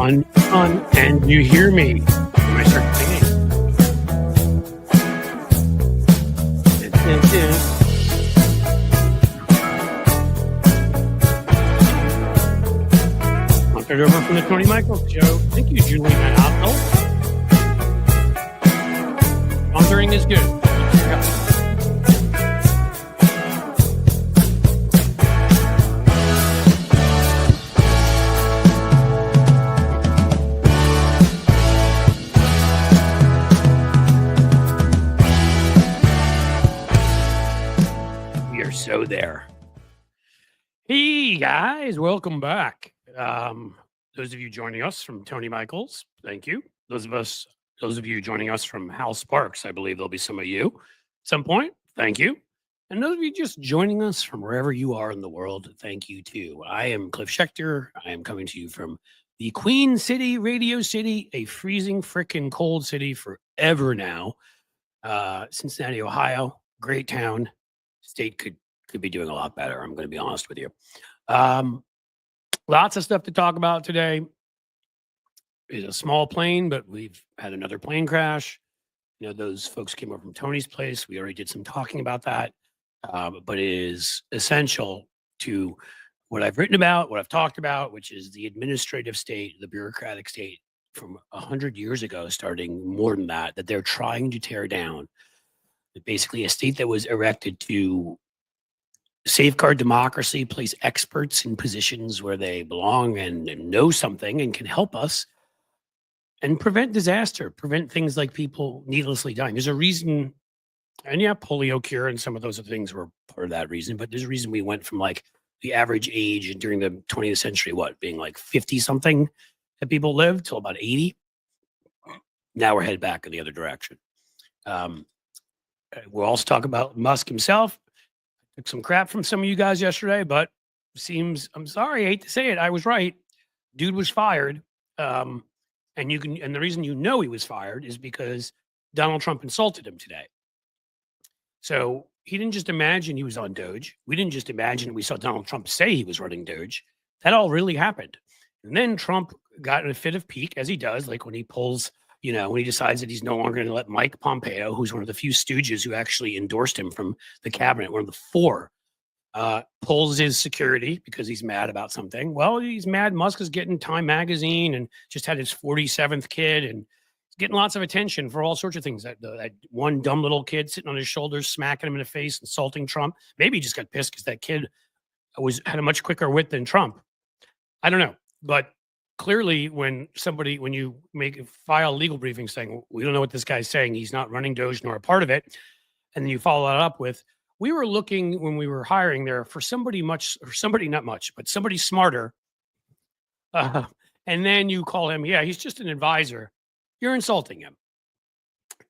And you hear me when I start singing. I'll turn it over from the Tony Michaels Show. Thank you, Julie Van Oppel. Sponsoring is good. So there. Hey guys, welcome back. Those of you joining us from Tony Michaels, thank you. Those of you joining us from Hal Sparks, I believe there'll be some of you at some point. Thank you. And those of you just joining us from wherever you are in the world, thank you too. I am Cliff Schechter. I am coming to you from the Queen City, Radio City, a freezing frickin' cold city forever now. Cincinnati, Ohio, great town. State could be doing a lot better. I'm going to be honest with you. Lots of stuff to talk about today. It's a small plane, but we've had another plane crash. You know, those folks came over from Tony's place. We already did some talking about that. But it is essential to what I've written about, what I've talked about, which is the administrative state, the bureaucratic state from 100 years ago, starting more than that they're trying to tear down. Basically, a state that was erected to safeguard democracy, place experts in positions where they belong and know something and can help us, and prevent disaster, prevent things like people needlessly dying. There's a reason, and yeah, polio cure and some of those things were part of that reason, but there's a reason we went from like the average age during the 20th century, being like 50 something that people lived till about 80. Now we're headed back in the other direction. We'll also talk about Musk himself. Took some crap from some of you guys yesterday, but I'm sorry, I hate to say it, I was right. Dude was fired. And the reason you know he was fired is because Donald Trump insulted him today. So he didn't just imagine he was on Doge. We didn't just imagine we saw Donald Trump say he was running Doge. That all really happened. And then Trump got in a fit of pique, as he does, like when he pulls, when he decides that he's no longer going to let Mike Pompeo, who's one of the few stooges who actually endorsed him from the cabinet, one of the four, pulls his security because he's mad about something. Well, he's mad Musk is getting Time Magazine and just had his 47th kid and he's getting lots of attention for all sorts of things. That one dumb little kid sitting on his shoulders, smacking him in the face, insulting Trump. Maybe he just got pissed because that kid had a much quicker wit than Trump. I don't know, but clearly, when you file a legal briefing saying, we don't know what this guy's saying, he's not running Doge nor a part of it, and then you follow that up with, we were looking when we were hiring there for somebody somebody smarter, and then you call him, yeah, he's just an advisor, you're insulting him.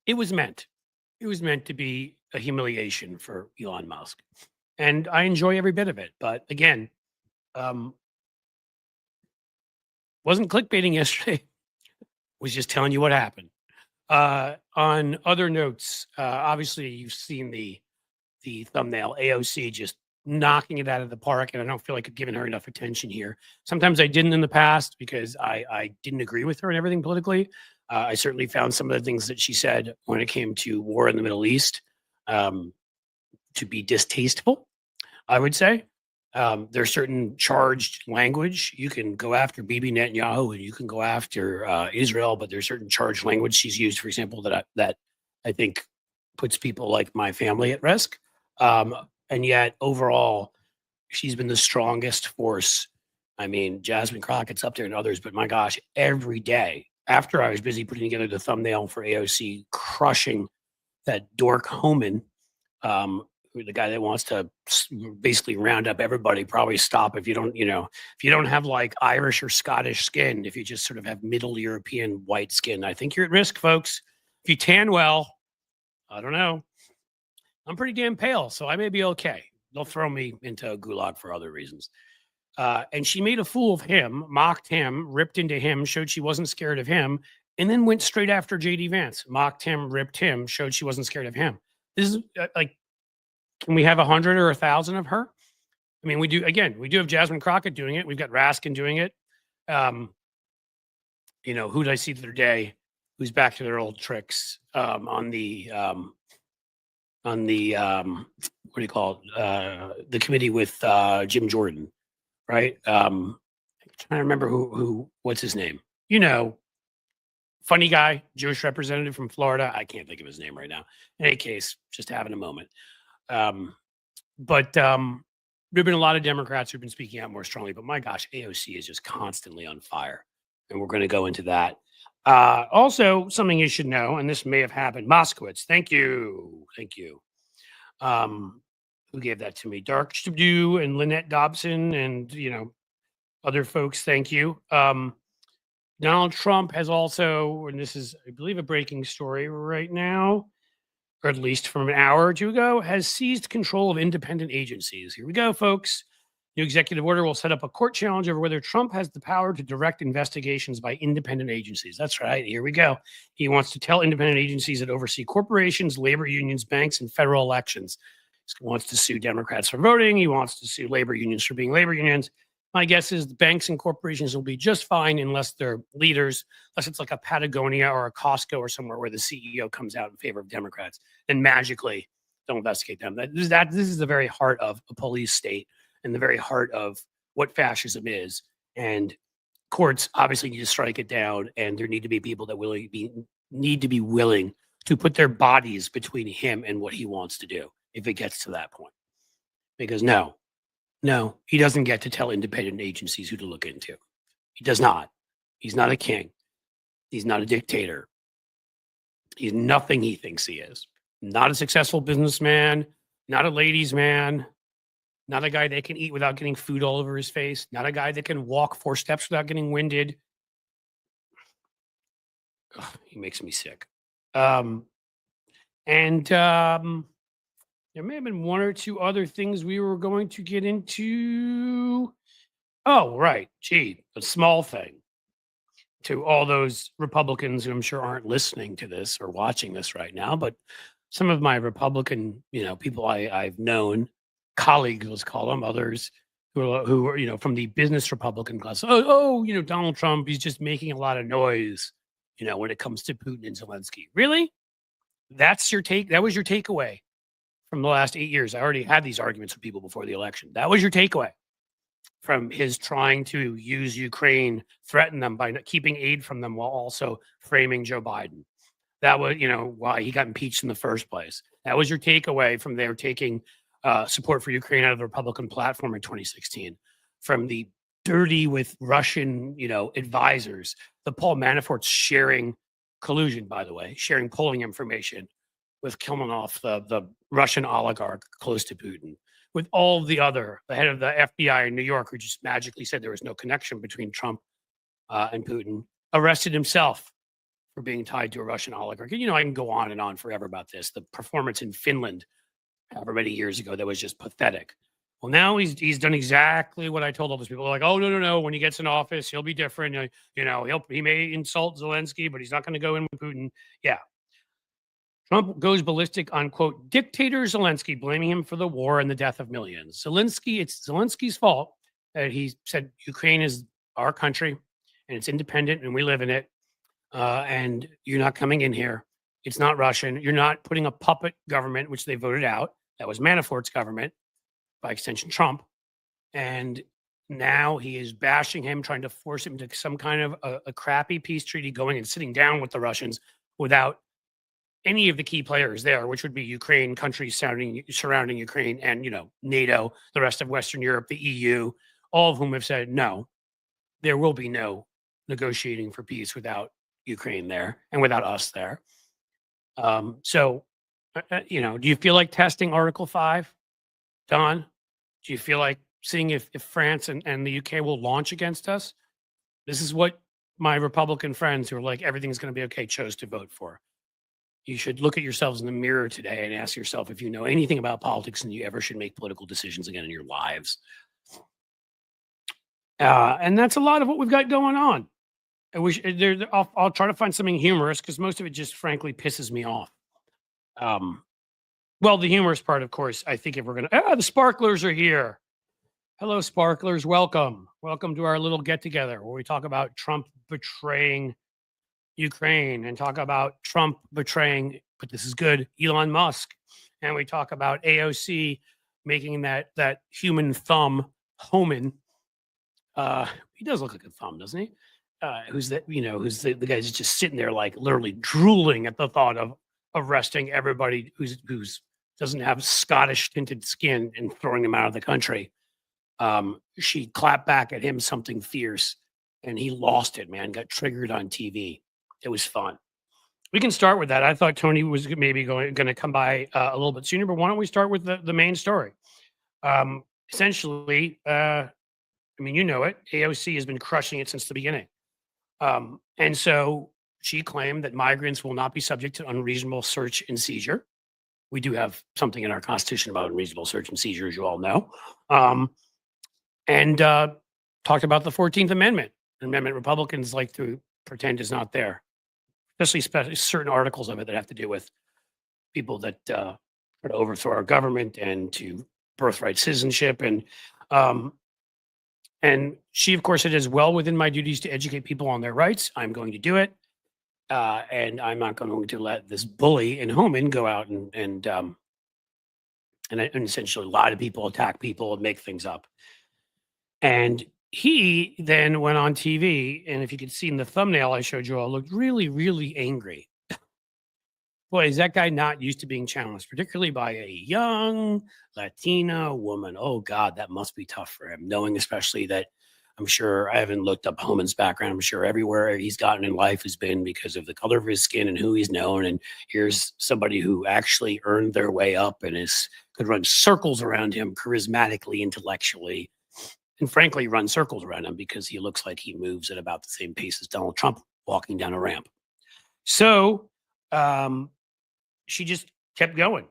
It was meant to be a humiliation for Elon Musk, and I enjoy every bit of it, but again, wasn't clickbaiting yesterday. Was just telling you what happened. On other notes, obviously you've seen the thumbnail, AOC just knocking it out of the park, and I don't feel like I've given her enough attention here. Sometimes I didn't in the past because I didn't agree with her and everything politically. I certainly found some of the things that she said when it came to war in the Middle East to be distasteful, I would say. There's certain charged language. You can go after Bibi Netanyahu and you can go after Israel, but there's certain charged language she's used, for example, that I think puts people like my family at risk. And yet overall, she's been the strongest force. I mean, Jasmine Crockett's up there and others, but my gosh, every day after I was busy putting together the thumbnail for AOC crushing that dork Homan, the guy that wants to basically round up everybody, probably stop if you don't have like Irish or Scottish skin, if you just sort of have middle European white skin, I think you're at risk, folks. If you tan well, I don't know. I'm pretty damn pale, so I may be okay. They'll throw me into a gulag for other reasons. And she made a fool of him, mocked him, ripped into him, showed she wasn't scared of him, and then went straight after J.D. Vance, mocked him, ripped him, showed she wasn't scared of him. This is like, can we have 100 or 1,000 of her? I mean, we do have Jasmine Crockett doing it. We've got Raskin doing it. who did I see the other day who's back to their old tricks on the what do you call it? The committee with Jim Jordan, right? I'm trying to remember what's his name? Funny guy, Jewish representative from Florida. I can't think of his name right now. In any case, just having a moment. But there have been a lot of Democrats who've been speaking out more strongly. But my gosh, AOC is just constantly on fire. And we're going to go into that. Also, something you should know, and this may have happened. Moskowitz, thank you. Thank you. Who gave that to me? Dark Stabdu and Lynette Dobson and, other folks, thank you. Donald Trump has also, and this is, I believe, a breaking story right now, or at least from an hour or two ago, has seized control of independent agencies. Here we go, folks. New executive order will set up a court challenge over whether Trump has the power to direct investigations by independent agencies. That's right. Here we go. He wants to tell independent agencies that oversee corporations, labor unions, banks, and federal elections. He wants to sue Democrats for voting. He wants to sue labor unions for being labor unions. My guess is the banks and corporations will be just fine unless they're leaders, unless it's like a Patagonia or a Costco or somewhere where the CEO comes out in favor of Democrats and magically they'll investigate them. This is the very heart of a police state and the very heart of what fascism is. And courts obviously need to strike it down, and there need to be people that need to be willing to put their bodies between him and what he wants to do if it gets to that point. Because no, he doesn't get to tell independent agencies who to look into. He does not. He's not a king. He's not a dictator. He's nothing he thinks he is. Not a successful businessman, not a ladies' man, not a guy that can eat without getting food all over his face, not a guy that can walk 4 steps without getting winded. Ugh, he makes me sick. There may have been 1 or 2 other things we were going to get into. Oh, right. Gee, a small thing to all those Republicans who I'm sure aren't listening to this or watching this right now, but some of my Republican, people I've known, colleagues, let's call them, others who are, from the business Republican class. Donald Trump, he's just making a lot of noise, when it comes to Putin and Zelensky. Really? That's your take? That was your takeaway from the last 8 years? I already had these arguments with people before the election. That was your takeaway from his trying to use Ukraine, threaten them by keeping aid from them while also framing Joe Biden. That was, why he got impeached in the first place. That was your takeaway from their taking support for Ukraine out of the Republican platform in 2016, from the dirty with Russian, advisors, the Paul Manafort's sharing collusion, by the way, sharing polling information with Kilmanov, the Russian oligarch close to Putin, with all the head of the FBI in New York, who just magically said there was no connection between Trump and Putin, arrested himself for being tied to a Russian oligarch. And, I can go on and on forever about this. The performance in Finland, however many years ago, that was just pathetic. Well, now he's done exactly what I told all those people. They're like, oh, no. When he gets in office, he'll be different. He may insult Zelensky, but he's not going to go in with Putin. Yeah. Trump goes ballistic on, quote, dictator Zelensky, blaming him for the war and the death of millions. It's Zelensky's fault that he said Ukraine is our country and it's independent and we live in it. And you're not coming in here. It's not Russian. You're not putting a puppet government, which they voted out. That was Manafort's government, by extension, Trump. And now he is bashing him, trying to force him to some kind of a crappy peace treaty, going and sitting down with the Russians without any of the key players there, which would be Ukraine, countries surrounding Ukraine, and NATO, the rest of Western Europe, the EU, all of whom have said no, there will be no negotiating for peace without Ukraine there and without us there. Do you feel like testing Article 5, Don? Do you feel like seeing if France and the UK will launch against us? This is what my Republican friends who are like, everything's going to be okay, chose to vote for. You should look at yourselves in the mirror today and ask yourself if you know anything about politics and you ever should make political decisions again in your lives. And that's a lot of what we've got going on. I'll try to find something humorous because most of it just frankly pisses me off. Well, the humorous part, of course, I think if we're going to, the sparklers are here. Hello, sparklers. Welcome. Welcome to our little get together where we talk about Trump betraying Ukraine and talk about Trump betraying, but this is good, Elon Musk. And we talk about AOC making that human thumb Homan. He does look like a thumb, doesn't he? Who's that, who's the guy who's just sitting there like literally drooling at the thought of arresting everybody who's doesn't have Scottish tinted skin and throwing them out of the country. She clapped back at him something fierce and he lost it, man, got triggered on TV. It was fun. We can start with that. I thought Tony was maybe going to come by a little bit sooner, but why don't we start with the main story? Essentially, I mean, you know it. AOC has been crushing it since the beginning. And so she claimed that migrants will not be subject to unreasonable search and seizure. We do have something in our Constitution about unreasonable search and seizure, as you all know. And talked about the 14th Amendment. Amendment Republicans like to pretend is not there, especially certain articles of it that have to do with people that try to overthrow our government and to birthright citizenship. And she, of course, said, it is well within my duties to educate people on their rights. I'm going to do it. And I'm not going to let this bully in Homan go out and essentially lie to people, attack people, and make things up. And he then went on TV, and if you could see in the thumbnail I showed you all, looked really, really angry. Boy, is that guy not used to being challenged, particularly by a young Latina woman. Oh, God, that must be tough for him, knowing especially that I'm sure I haven't looked up Homan's background. I'm sure everywhere he's gotten in life has been because of the color of his skin and who he's known. And here's somebody who actually earned their way up and could run circles around him charismatically, intellectually, and frankly, run circles around him because he looks like he moves at about the same pace as Donald Trump walking down a ramp. So she just kept going.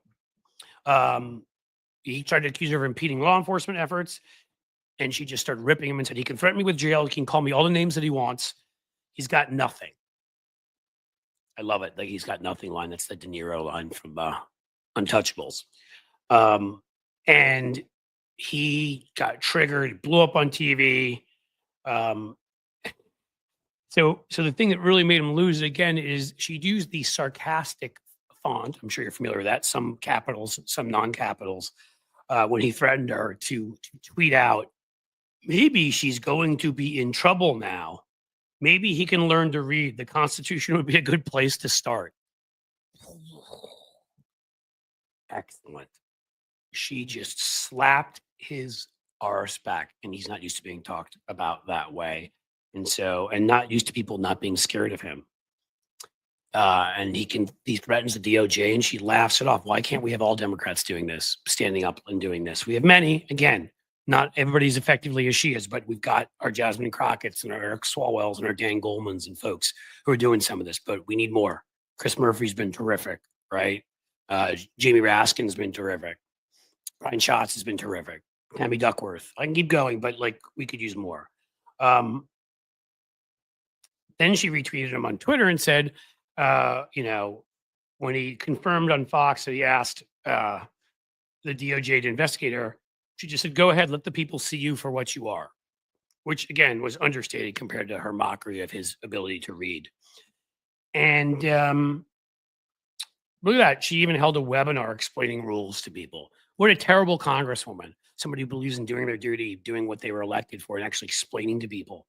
He tried to accuse her of impeding law enforcement efforts. And she just started ripping him and said, he can threaten me with jail. He can call me all the names that he wants. He's got nothing. I love it. Like he's got nothing line. That's the De Niro line from Untouchables. And he got triggered, blew up on TV. So the thing that really made him lose again is she'd used the sarcastic font. I'm sure you're familiar with that. Some capitals, some non-capitals. When he threatened her to tweet out, maybe she's going to be in trouble now. Maybe he can learn to read. The Constitution would be a good place to start. Excellent. She just slapped his arse back, and he's not used to being talked about that way. And not used to people not being scared of him. And he threatens the DOJ, and she laughs it off. Why can't we have all Democrats doing this, standing up and doing this? We have many, again, not everybody's effectively as she is, but we've got our Jasmine Crockett's and our Eric Swalwells and our Dan Goldmans and folks who are doing some of this, but we need more. Chris Murphy's been terrific, right? Jamie Raskin's been terrific. Brian Schatz has been terrific. Tammy Duckworth. I can keep going, but like we could use more. Then she retweeted him on Twitter and said, when he confirmed on Fox that he asked the DOJ to investigate her, she just said, go ahead, let the people see you for what you are, which again was understated compared to her mockery of his ability to read. And look at that. She even held a webinar explaining rules to people. What a terrible congresswoman. Somebody who believes in doing their duty, doing what they were elected for, and actually explaining to people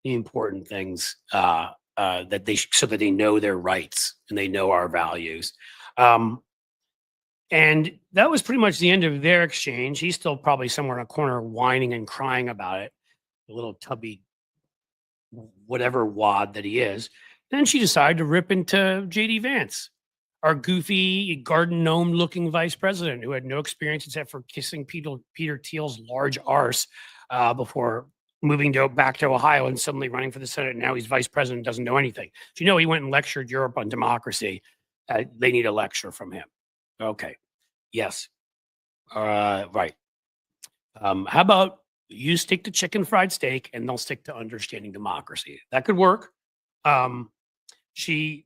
the important things so that they know their rights and they know our values. And that was pretty much the end of their exchange. He's still probably somewhere in a corner whining and crying about it, the little tubby whatever wad that he is. Then she decided to rip into J.D. Vance, our goofy garden gnome looking vice president who had no experience except for kissing Peter Thiel's large arse before moving back to Ohio and suddenly running for the Senate. And now he's vice president, doesn't know anything. Do you know he went and lectured Europe on democracy? They need a lecture from him. Okay. Yes. Right. How about you stick to chicken fried steak and they'll stick to understanding democracy? That could work. She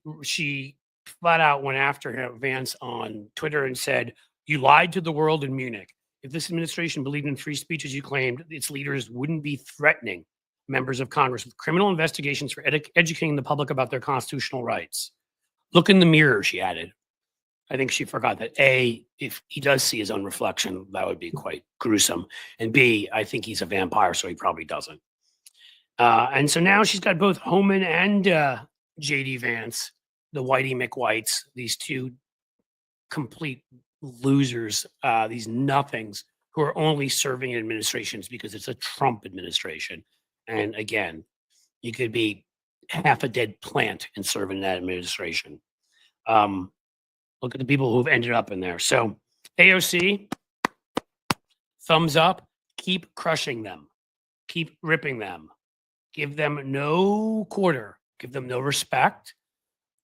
flat out went after him, Vance, on Twitter and said, you lied to the world in Munich. If this administration believed in free speech as you claimed, its leaders wouldn't be threatening members of Congress with criminal investigations for educating the public about their constitutional rights. Look in the mirror, she added. I think she forgot that A, if he does see his own reflection, that would be quite gruesome. And B, I think he's a vampire, so he probably doesn't. And so now she's got both Homan and JD Vance, the Whitey McWhites, these two complete losers, these nothings who are only serving in administrations because it's a Trump administration. And again, you could be half a dead plant and serve in that administration. Look at the people who've ended up in there. So AOC, thumbs up, keep crushing them, keep ripping them, give them no quarter, give them no respect.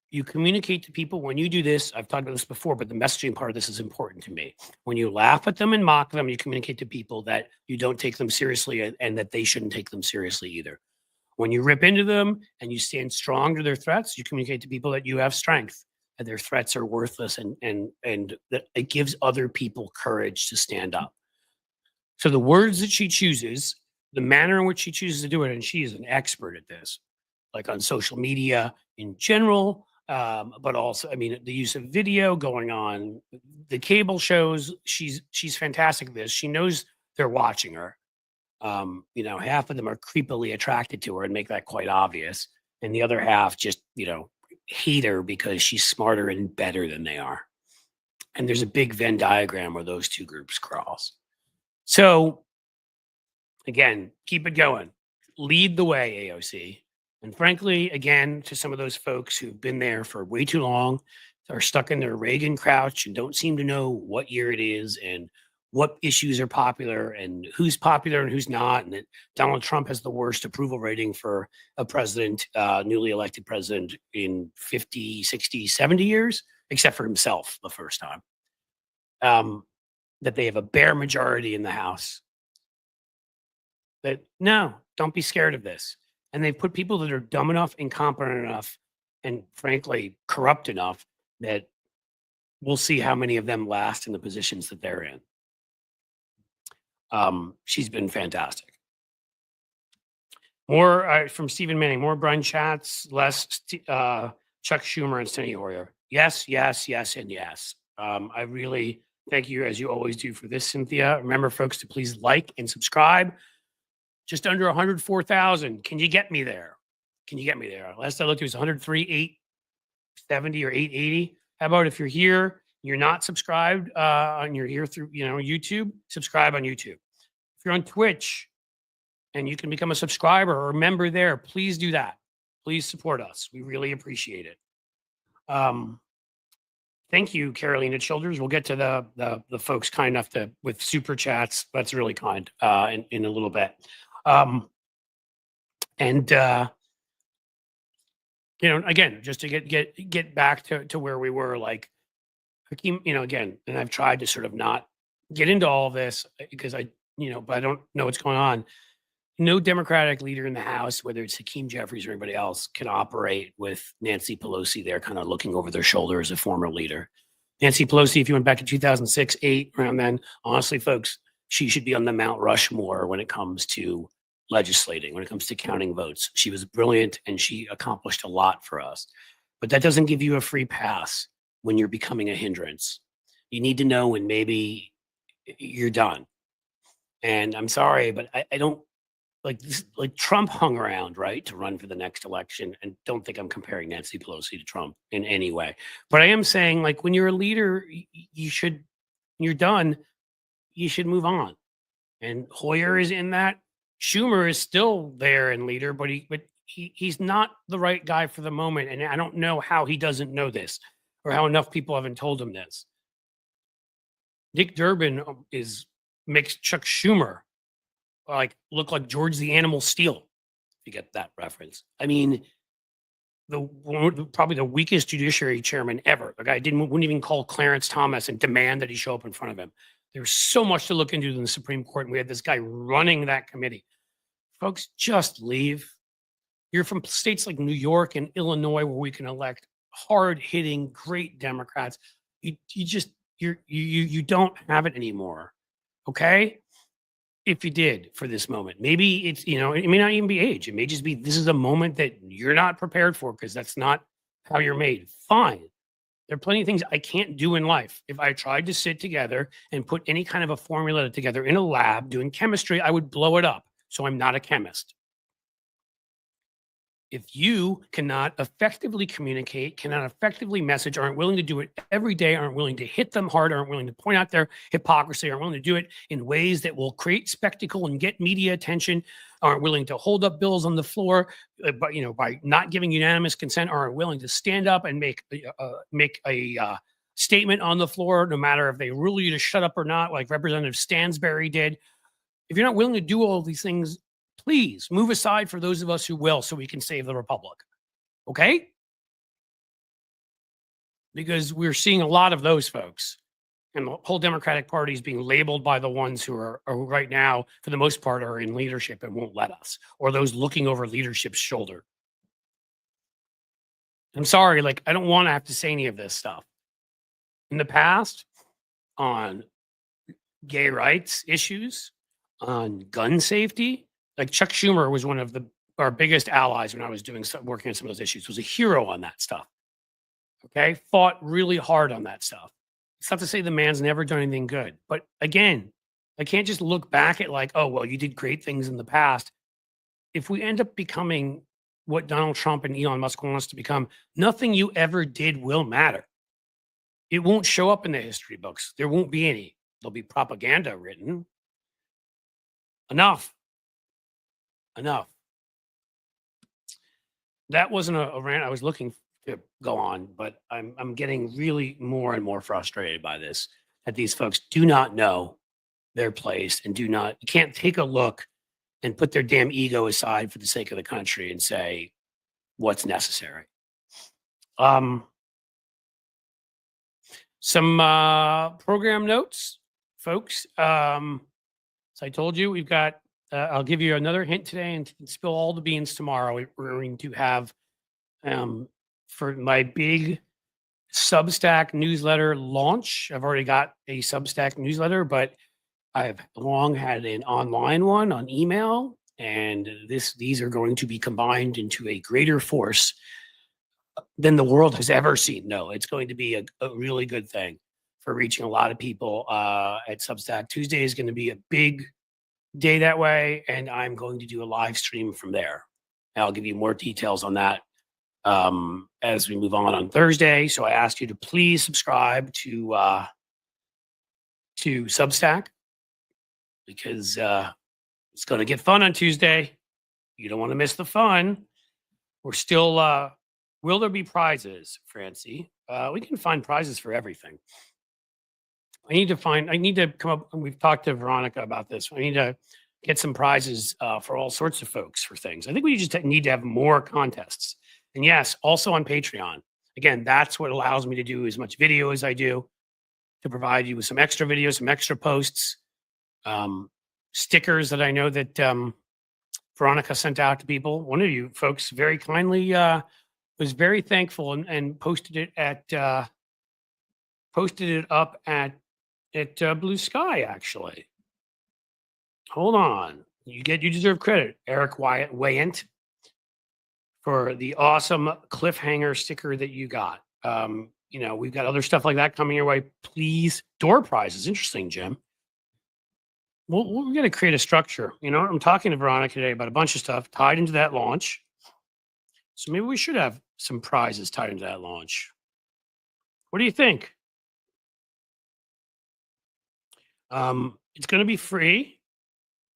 You communicate to people when you do this. I've talked about this before, but the messaging part of this is important to me. When you laugh at them and mock them, you communicate to people that you don't take them seriously and that they shouldn't take them seriously either. When you rip into them and you stand strong to their threats, you communicate to people that you have strength and their threats are worthless and that it gives other people courage to stand up. So the words that she chooses, the manner in which she chooses to do it, and she is an expert at this, like on social media in general, but also, I mean, the use of video going on, the cable shows, she's fantastic at this. She knows they're watching her. You know, half of them are creepily attracted to her and make that quite obvious. And the other half just, you know, hate her because she's smarter and better than they are. And there's a big Venn diagram where those two groups cross. So again, keep it going. Lead the way, AOC. And frankly, again, to some of those folks who've been there for way too long, are stuck in their Reagan crouch and don't seem to know what year it is and what issues are popular and who's popular and who's not, and that Donald Trump has the worst approval rating for a president, newly elected president in 50, 60, 70 years, except for himself the first time. That they have a bare majority in the House. That, no, don't be scared of this. And they've put people that are dumb enough, incompetent enough, and frankly, corrupt enough that we'll see how many of them last in the positions that they're in. She's been fantastic. More from Stephen Manning, more Brian Schatz, less Chuck Schumer and Steny Hoyer. Yes, yes, yes, and yes. I really thank you, as you always do, for this, Cynthia. Remember, folks, to please like and subscribe. Just under 104,000. Can you get me there? Can you get me there? Last I looked, it was 103,870 or 880. How about if you're here, you're not subscribed, and you're here through, you know, YouTube, subscribe on YouTube. If you're on Twitch and you can become a subscriber or a member there, please do that. Please support us. We really appreciate it. Thank you, Carolina Childers. We'll get to the folks kind enough to with super chats. That's really kind in a little bit. You know, again, just to get back to where we were, like Hakeem, you know, again, and I've tried to sort of not get into all of this because I, you know, but I don't know what's going on. No Democratic leader in the House, whether it's Hakeem Jeffries or anybody else, can operate with Nancy Pelosi there kind of looking over their shoulder as a former leader. Nancy Pelosi, if you went back to 2006, 8, around then, honestly, folks, she should be on the Mount Rushmore when it comes to legislating, when it comes to counting votes. She was brilliant and she accomplished a lot for us. But that doesn't give you a free pass when you're becoming a hindrance. You need to know when maybe you're done. And I'm sorry, but I don't like this, like Trump hung around, right, to run for the next election. And don't think I'm comparing Nancy Pelosi to Trump in any way. But I am saying, like, when you're a leader, you should, when you're done, you should move on. And Hoyer is in that. Schumer is still there and leader, but he's not the right guy for the moment. And I don't know how he doesn't know this or how enough people haven't told him this. Dick Durbin makes Chuck Schumer look like George the Animal Steele, if you get that reference. I mean, probably the weakest judiciary chairman ever. The guy wouldn't even call Clarence Thomas and demand that he show up in front of him. There's so much to look into in the Supreme Court, and we had this guy running that committee. Folks, just leave. You're from states like New York and Illinois, where we can elect hard-hitting, great Democrats. You don't have it anymore. Okay. If you did for this moment, maybe it's, it may not even be age. It may just be, this is a moment that you're not prepared for because that's not how you're made. Fine. There are plenty of things I can't do in life. If I tried to sit together and put any kind of a formula together in a lab doing chemistry, I would blow it up. So I'm not a chemist. If you cannot effectively communicate, cannot effectively message, aren't willing to do it every day, aren't willing to hit them hard, aren't willing to point out their hypocrisy, aren't willing to do it in ways that will create spectacle and get media attention, aren't willing to hold up bills on the floor, but by not giving unanimous consent, aren't willing to stand up and make a statement on the floor, no matter if they rule you to shut up or not, like Representative Stansberry did. If you're not willing to do all of these things, please move aside for those of us who will, so we can save the republic. Okay? Because we're seeing a lot of those folks, and the whole Democratic Party is being labeled by the ones who are right now, for the most part, are in leadership and won't let us, or those looking over leadership's shoulder. I'm sorry, I don't want to have to say any of this stuff. In the past, on gay rights issues, on gun safety, Chuck Schumer was one of our biggest allies when I was working on some of those issues, was a hero on that stuff. Okay. Fought really hard on that stuff. It's not to say the man's never done anything good, but again, I can't just look back at oh, well, you did great things in the past. If we end up becoming what Donald Trump and Elon Musk want us to become, nothing you ever did will matter. It won't show up in the history books. There won't be any. There'll be propaganda written. Enough. That wasn't a rant I was looking to go on, but I'm getting really more and more frustrated by this, that these folks do not know their place and can't take a look and put their damn ego aside for the sake of the country and say what's necessary. Some program notes, folks. So I told you we've got, I'll give you another hint today and spill all the beans tomorrow. We're going to have, for my big Substack newsletter launch, I've already got a Substack newsletter, but I've long had an online one on email, and these are going to be combined into a greater force than the world has ever seen. No, it's going to be a really good thing for reaching a lot of people at Substack. Tuesday is going to be a big day that way, and I'm going to do a live stream from there. I'll give you more details on that as we move on Thursday. So I ask you to please subscribe to Substack, because it's going to get fun on Tuesday. You don't want to miss the fun. We're still, will there be prizes, Francie? We can find prizes for everything. I need to come up, and we've talked to Veronica about this. I need to get some prizes for all sorts of folks for things. I think we just need to have more contests. And yes, also on Patreon. Again, that's what allows me to do as much video as I do, to provide you with some extra videos, some extra posts, stickers that I know that Veronica sent out to people. One of you folks very kindly was very thankful and posted it up at Blue Sky, actually. Hold on. You deserve credit, Eric Wayant, for the awesome cliffhanger sticker that you got. We've got other stuff like that coming your way. Please, door prizes. Interesting, Jim. We're going to create a structure. I'm talking to Veronica today about a bunch of stuff tied into that launch. So maybe we should have some prizes tied into that launch. What do you think? It's going to be free,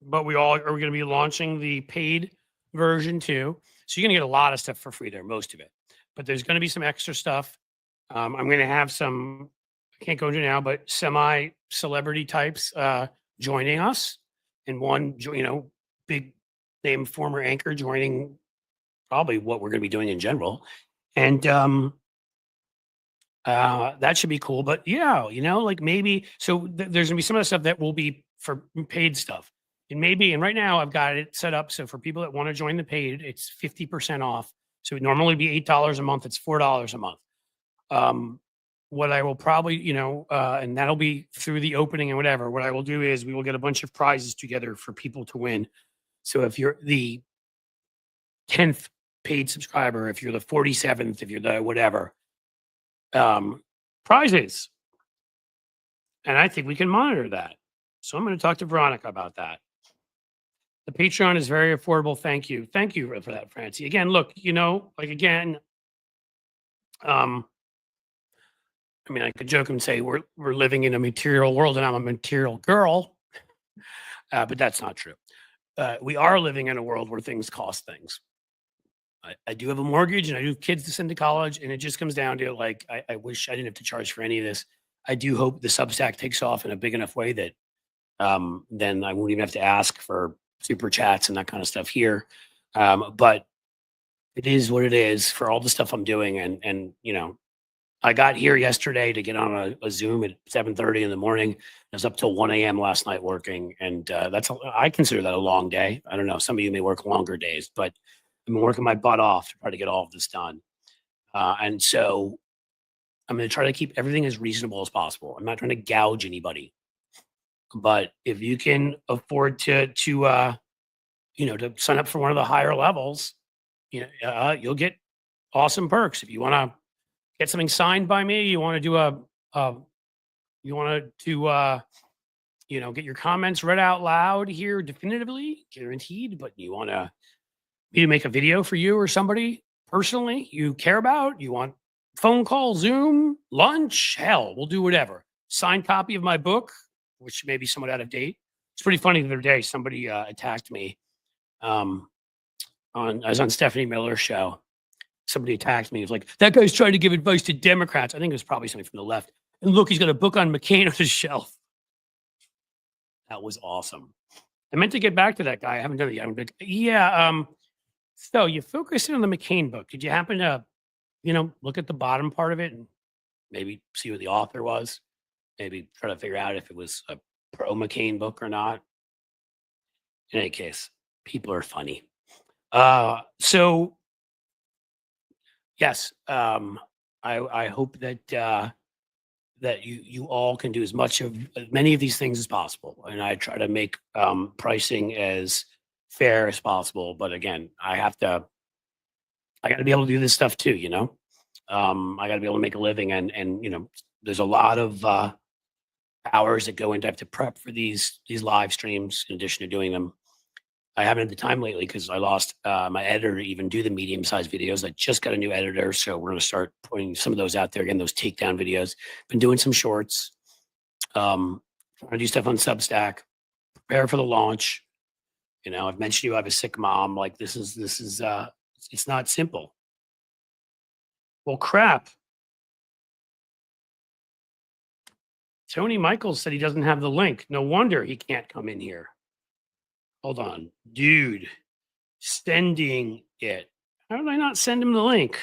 but we're going to be launching the paid version too. So you're going to get a lot of stuff for free there, most of it. But there's going to be some extra stuff. I'm going to have some, I can't go into now, but semi-celebrity types joining us. And one, big name former anchor joining probably what we're going to be doing in general. And that should be cool. But yeah, maybe, so there's gonna be some of the stuff that will be for paid stuff. And right now I've got it set up so for people that want to join the paid, it's 50% off. So it would normally be $8 a month. It's $4 a month. what I will probably, and that'll be through the opening and whatever. What I will do is we will get a bunch of prizes together for people to win. So if you're the 10th paid subscriber, if you're the 47th, if you're the whatever, prizes. And I think we can monitor that. So I'm going to talk to Veronica about that. The Patreon is very affordable. Thank you. Thank you for that, Francie. Again, look, again, I mean, I could joke and say we're living in a material world and I'm a material girl, but that's not true. We are living in a world where things cost things. I do have a mortgage and I do have kids to send to college, and it just comes down to like, I wish I didn't have to charge for any of this. I do hope the Substack takes off in a big enough way that then I won't even have to ask for super chats and that kind of stuff here. But it is what it is for all the stuff I'm doing. And I got here yesterday to get on a Zoom at 7:30 in the morning. I was up till 1 a.m. last night working. And I consider that a long day. I don't know. Some of you may work longer days, but I've been working my butt off to try to get all of this done. And so I'm going to try to keep everything as reasonable as possible. I'm not trying to gouge anybody, but if you can afford to sign up for one of the higher levels, you'll get awesome perks. If you want to get something signed by me, you want to do get your comments read out loud here, definitively guaranteed, but you want to make a video for you or somebody personally you care about, you want phone call, Zoom, lunch, hell, we'll do whatever. Signed copy of my book, which may be somewhat out of date. It's pretty funny. The other day, somebody attacked me. I was on Stephanie Miller's show. Somebody attacked me. It was like, that guy's trying to give advice to Democrats. I think it was probably somebody from the left. And look, he's got a book on McCain on his shelf. That was awesome. I meant to get back to that guy. I haven't done it yet. Yeah. So you focused in on the McCain book. Did you happen to, look at the bottom part of it and maybe see what the author was? Maybe try to figure out if it was a pro-McCain book or not. In any case, people are funny. So yes, I hope that you all can do as many of these things as possible, and I try to make pricing as fair as possible. But again, I got to be able to do this stuff too. I got to be able to make a living, and there's a lot of hours that go into. I have to prep for these live streams in addition to doing them. I haven't had the time lately because I lost my editor to even do the medium-sized videos. I just got a new editor, so we're going to start putting some of those out there again. Those takedown videos. Been doing some shorts. Trying to do stuff on Substack. Prepare for the launch. I've mentioned I have a sick mom. Like this is it's not simple. Well, crap. Tony Michaels said he doesn't have the link. No wonder he can't come in here. Hold on, dude. Sending it. How did I not send him the link?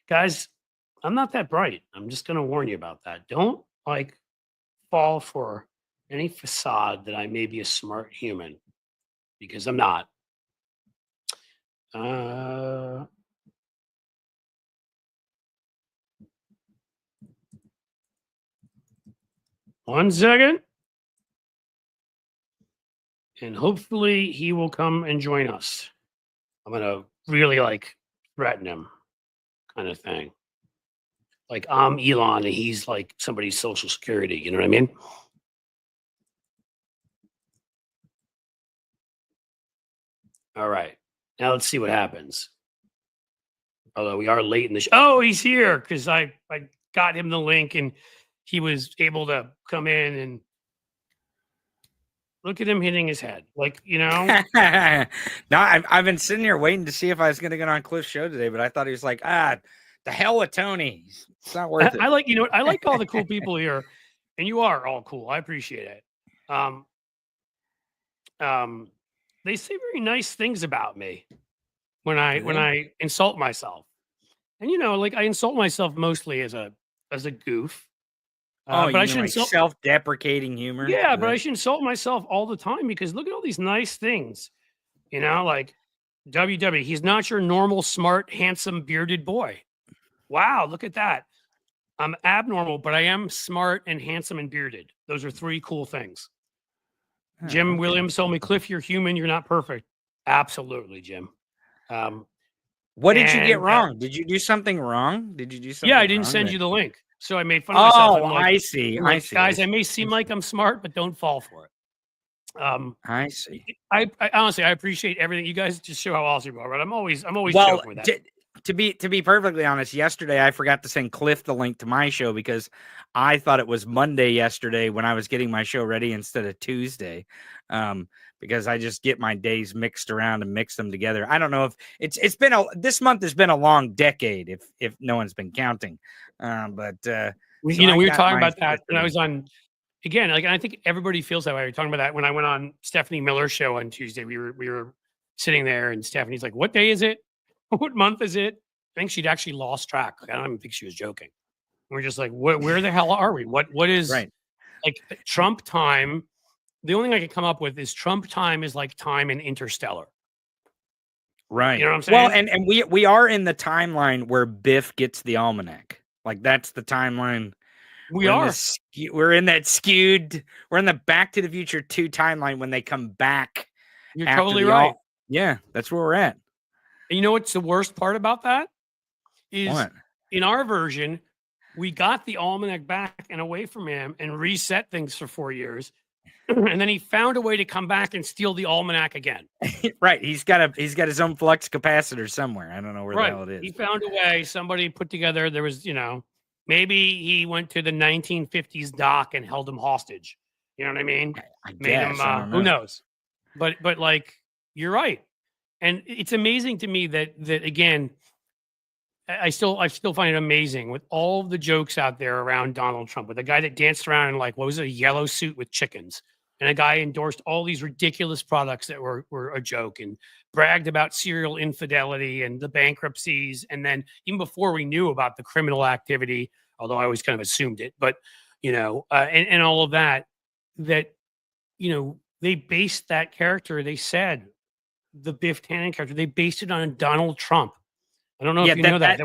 Guys, I'm not that bright. I'm just going to warn you about that. Don't fall for any facade that I may be a smart human, because I'm not. 1 second. And hopefully he will come and join us. I'm going to really threaten him kind of thing. Like I'm Elon and he's like somebody's social security. You know what I mean? All right. Now let's see what happens. Although we are late in the show. Oh, he's here because I got him the link and he was able to come in and look at him hitting his head. No, I've been sitting here waiting to see if I was going to get on Cliff's show today, but I thought he was like, the hell with Tony. It's not worth it. I like all the cool people here, and you are all cool. I appreciate it. They say very nice things about me when I insult myself. And I insult myself mostly as a goof. But I should self-deprecating humor. Yeah, but I should insult myself all the time because look at all these nice things. Like WW, he's not your normal, smart, handsome, bearded boy. Wow, look at that. I'm abnormal, but I am smart and handsome and bearded. Those are 3 cool things. Oh, Jim okay. Williams told me, Cliff, you're human. You're not perfect. Absolutely, Jim. What did you get and, wrong? Did you do something wrong? Did you do something Yeah, I didn't wrong send that- you the link. So I made fun of myself. Oh, I see. I'm I like, see. guys, I may I seem see. like I'm smart, but don't fall for it. I see. I honestly, I appreciate everything. You guys just show how awesome you are, right? I'm always Well, joking with that. to be perfectly honest, yesterday I forgot to send Cliff the link to my show because I thought it was Monday yesterday when I was getting my show ready instead of Tuesday. Because I just get my days mixed around and mix them together. I don't know if it's been this month has been a long decade if no one's been counting. We were talking about that when I was on. Again, like, and I think everybody feels that way. We were talking about that when I went on Stephanie Miller's show on Tuesday. We were sitting there, and Stephanie's like, "What day is it? What month is it?" I think she'd actually lost track. Like, I don't even think she was joking. We're just like, where the hell are we? What is right? Like Trump time? The only thing I can come up with is Trump time is like time in Interstellar. Right. You know what I'm saying? Well, and we are in the timeline where Biff gets the almanac. Like that's the timeline. We're in that skewed. We're in the Back to the Future 2 timeline when they come back. You're totally right. Yeah, that's where we're at. And you know what's the worst part about that? Is What? In our version, we got the almanac back and away from him and reset things for 4 years. And then he found a way to come back and steal the almanac again. Right. He's got his own flux capacitor somewhere. I don't know where the hell it is. He found a way. Somebody put together, there was, maybe he went to the 1950s dock and held him hostage. You know what I mean? I guess. Who knows? But like, you're right. And it's amazing to me that again, I still find it amazing with all the jokes out there around Donald Trump, with a guy that danced around in like, what was it, a yellow suit with chickens, and a guy endorsed all these ridiculous products that were a joke and bragged about serial infidelity and the bankruptcies. And then even before we knew about the criminal activity, although I always kind of assumed it, but and all of that, they based that character. They said the Biff Tannen character, they based it on Donald Trump. I don't know if you know that.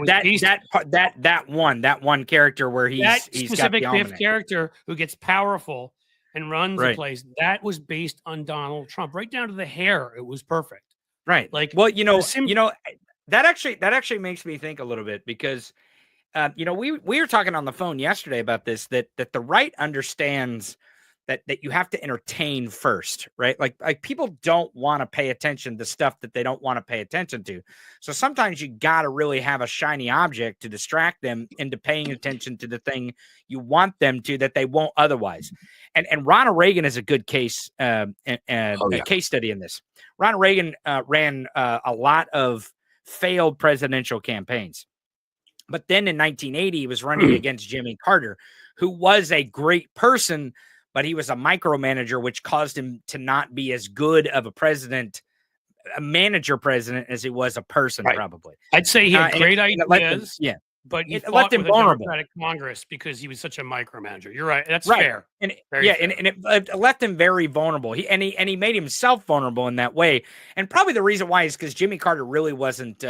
That one character where he's specific got the Biff character who gets powerful and runs the place. That was based on Donald Trump, right down to the hair. It was perfect. Right. Like, well, that actually makes me think a little bit because, we were talking on the phone yesterday about this, that the right understands that you have to entertain first, right? Like people don't want to pay attention to stuff that they don't want to pay attention to. So sometimes you got to really have a shiny object to distract them into paying attention to the thing you want them to that they won't otherwise. And Ronald Reagan is a good case, a case study in this. Ronald Reagan ran a lot of failed presidential campaigns. But then in 1980, he was running against Jimmy Carter, who was a great person, but he was a micromanager, which caused him to not be as good of a manager president as he was a person, probably. I'd say he had great ideas, but he left him vulnerable. Democratic Congress because he was such a micromanager. You're right. That's fair. And it left him very vulnerable. He made himself vulnerable in that way. And probably the reason why is because Jimmy Carter really wasn't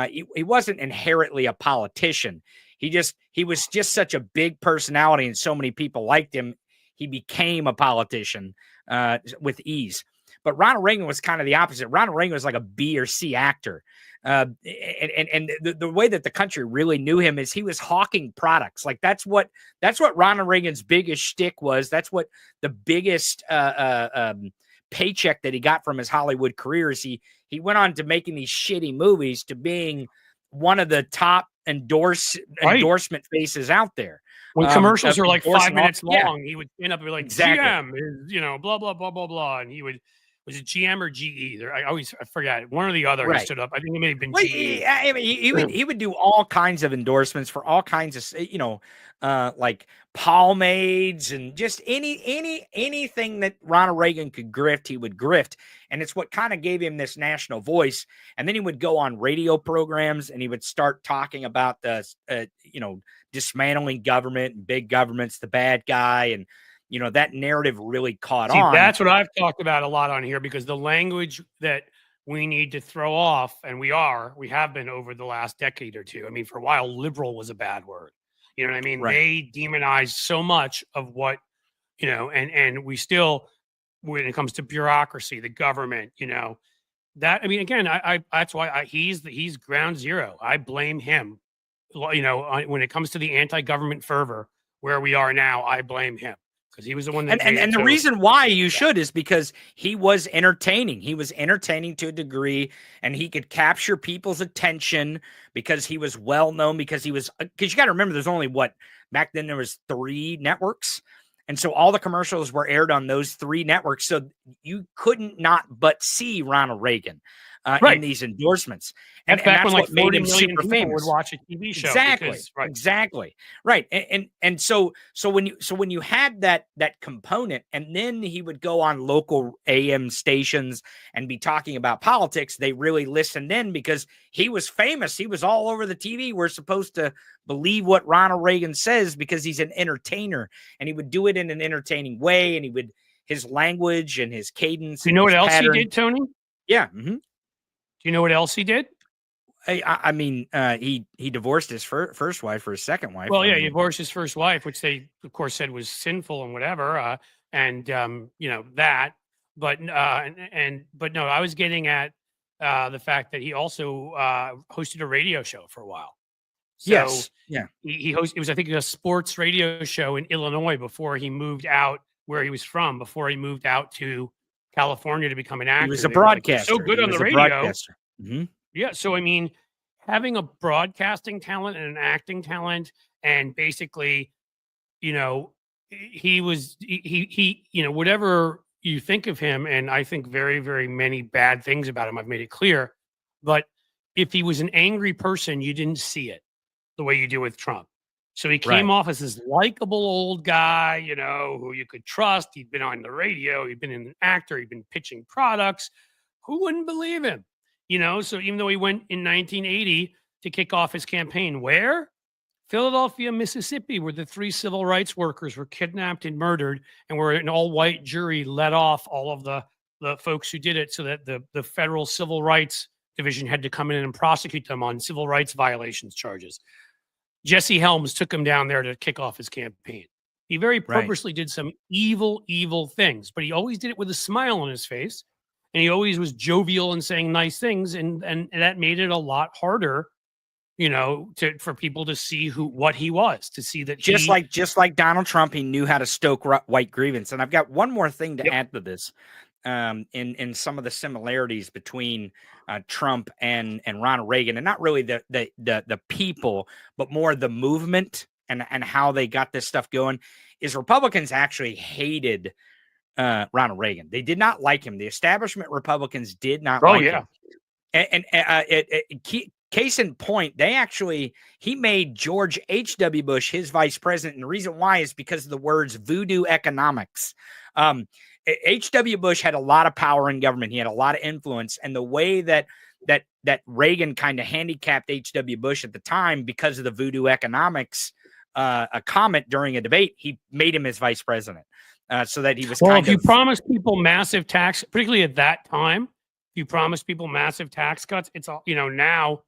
he wasn't inherently a politician. He was just such a big personality and so many people liked him. He became a politician with ease. But Ronald Reagan was kind of the opposite. Ronald Reagan was like a B or C actor. And the way that the country really knew him is he was hawking products. Like that's what Ronald Reagan's biggest shtick was. That's what the biggest paycheck that he got from his Hollywood career is. He went on to making these shitty movies to being one of the top endorsement faces out there. When commercials are like 5 minutes long, he would end up and be like, GM is, blah, blah, blah, blah, blah. And he would, was it GM or GE? I forgot. One or the other. He stood up. I think it may have been GE. He would do all kinds of endorsements for all kinds of, like pomades and just anything that Ronald Reagan could grift, he would grift. And it's what kind of gave him this national voice. And then he would go on radio programs and he would start talking about the, dismantling government and big government's the bad guy. And, that narrative really caught on. That's what I've talked about a lot on here, because the language that we need to throw off, and we have been over the last decade or two. I mean, for a while, liberal was a bad word. You know what I mean? Right. They demonized so much of what, and we still, when it comes to bureaucracy, the government, that, I mean, again, I that's why he's ground zero. I blame him. When it comes to the anti-government fervor where we are now, I blame him because he was the one that and the reason why you should is because he was entertaining. He was entertaining to a degree, and he could capture people's attention because he was well known. Because you got to remember, there's only back then there was 3 networks. And so all the commercials were aired on those 3 networks. So you couldn't not but see Ronald Reagan in these endorsements. And that's when what made him super famous. Would watch a TV show. Exactly. Right. And so when you had that component, and then he would go on local AM stations and be talking about politics, they really listened in because he was famous. He was all over the TV. We're supposed to believe what Ronald Reagan says because he's an entertainer, and he would do it in an entertaining way, and his language and his cadence. Do you know what else he did, Tony? Yeah. Mm-hmm. Do you know what else he did? I mean, he divorced his first wife for his second wife. Well, he divorced his first wife, which they, of course, said was sinful and whatever. That. But no, I was getting at the fact that he also hosted a radio show for a while. So yes. Yeah. He hosted. It was, I think, a sports radio show in Illinois before he moved out where he was from. Before he moved out to California to become an actor. He was a broadcaster. So good on the radio. Mm-hmm. Yeah. So, I mean, having a broadcasting talent and an acting talent, and basically, he was, whatever you think of him, and I think very, very many bad things about him. I've made it clear. But if he was an angry person, you didn't see it the way you do with Trump. So he came off as this likable old guy, who you could trust. He'd been on the radio. He'd been an actor. He'd been pitching products. Who wouldn't believe him? So even though he went in 1980 to kick off his campaign, where? Philadelphia, Mississippi, where the 3 civil rights workers were kidnapped and murdered, and where an all-white jury let off all of the folks who did it, so that the federal civil rights division had to come in and prosecute them on civil rights violations charges. Jesse Helms took him down there to kick off his campaign. He very purposely did some evil, evil things, but he always did it with a smile on his face. And he always was jovial and saying nice things. And that made it a lot harder, for people to see what he was, to see that just like Donald Trump, he knew how to stoke white grievance. And I've got one more thing to add to this. In some of the similarities between Trump and Ronald Reagan, and not really the people, but more the movement and how they got this stuff going, is Republicans actually hated Ronald Reagan. They did not like him. The establishment Republicans did not like him. And case in point, he made George H.W. Bush his vice president. And the reason why is because of the words voodoo economics. H.W. Bush had a lot of power in government. He had a lot of influence. And the way that Reagan kind of handicapped H.W. Bush at the time because of the voodoo economics, a comment during a debate, he made him his vice president. So that he was if you promise people massive tax, particularly at that time, if you promise people massive tax cuts, it's all, now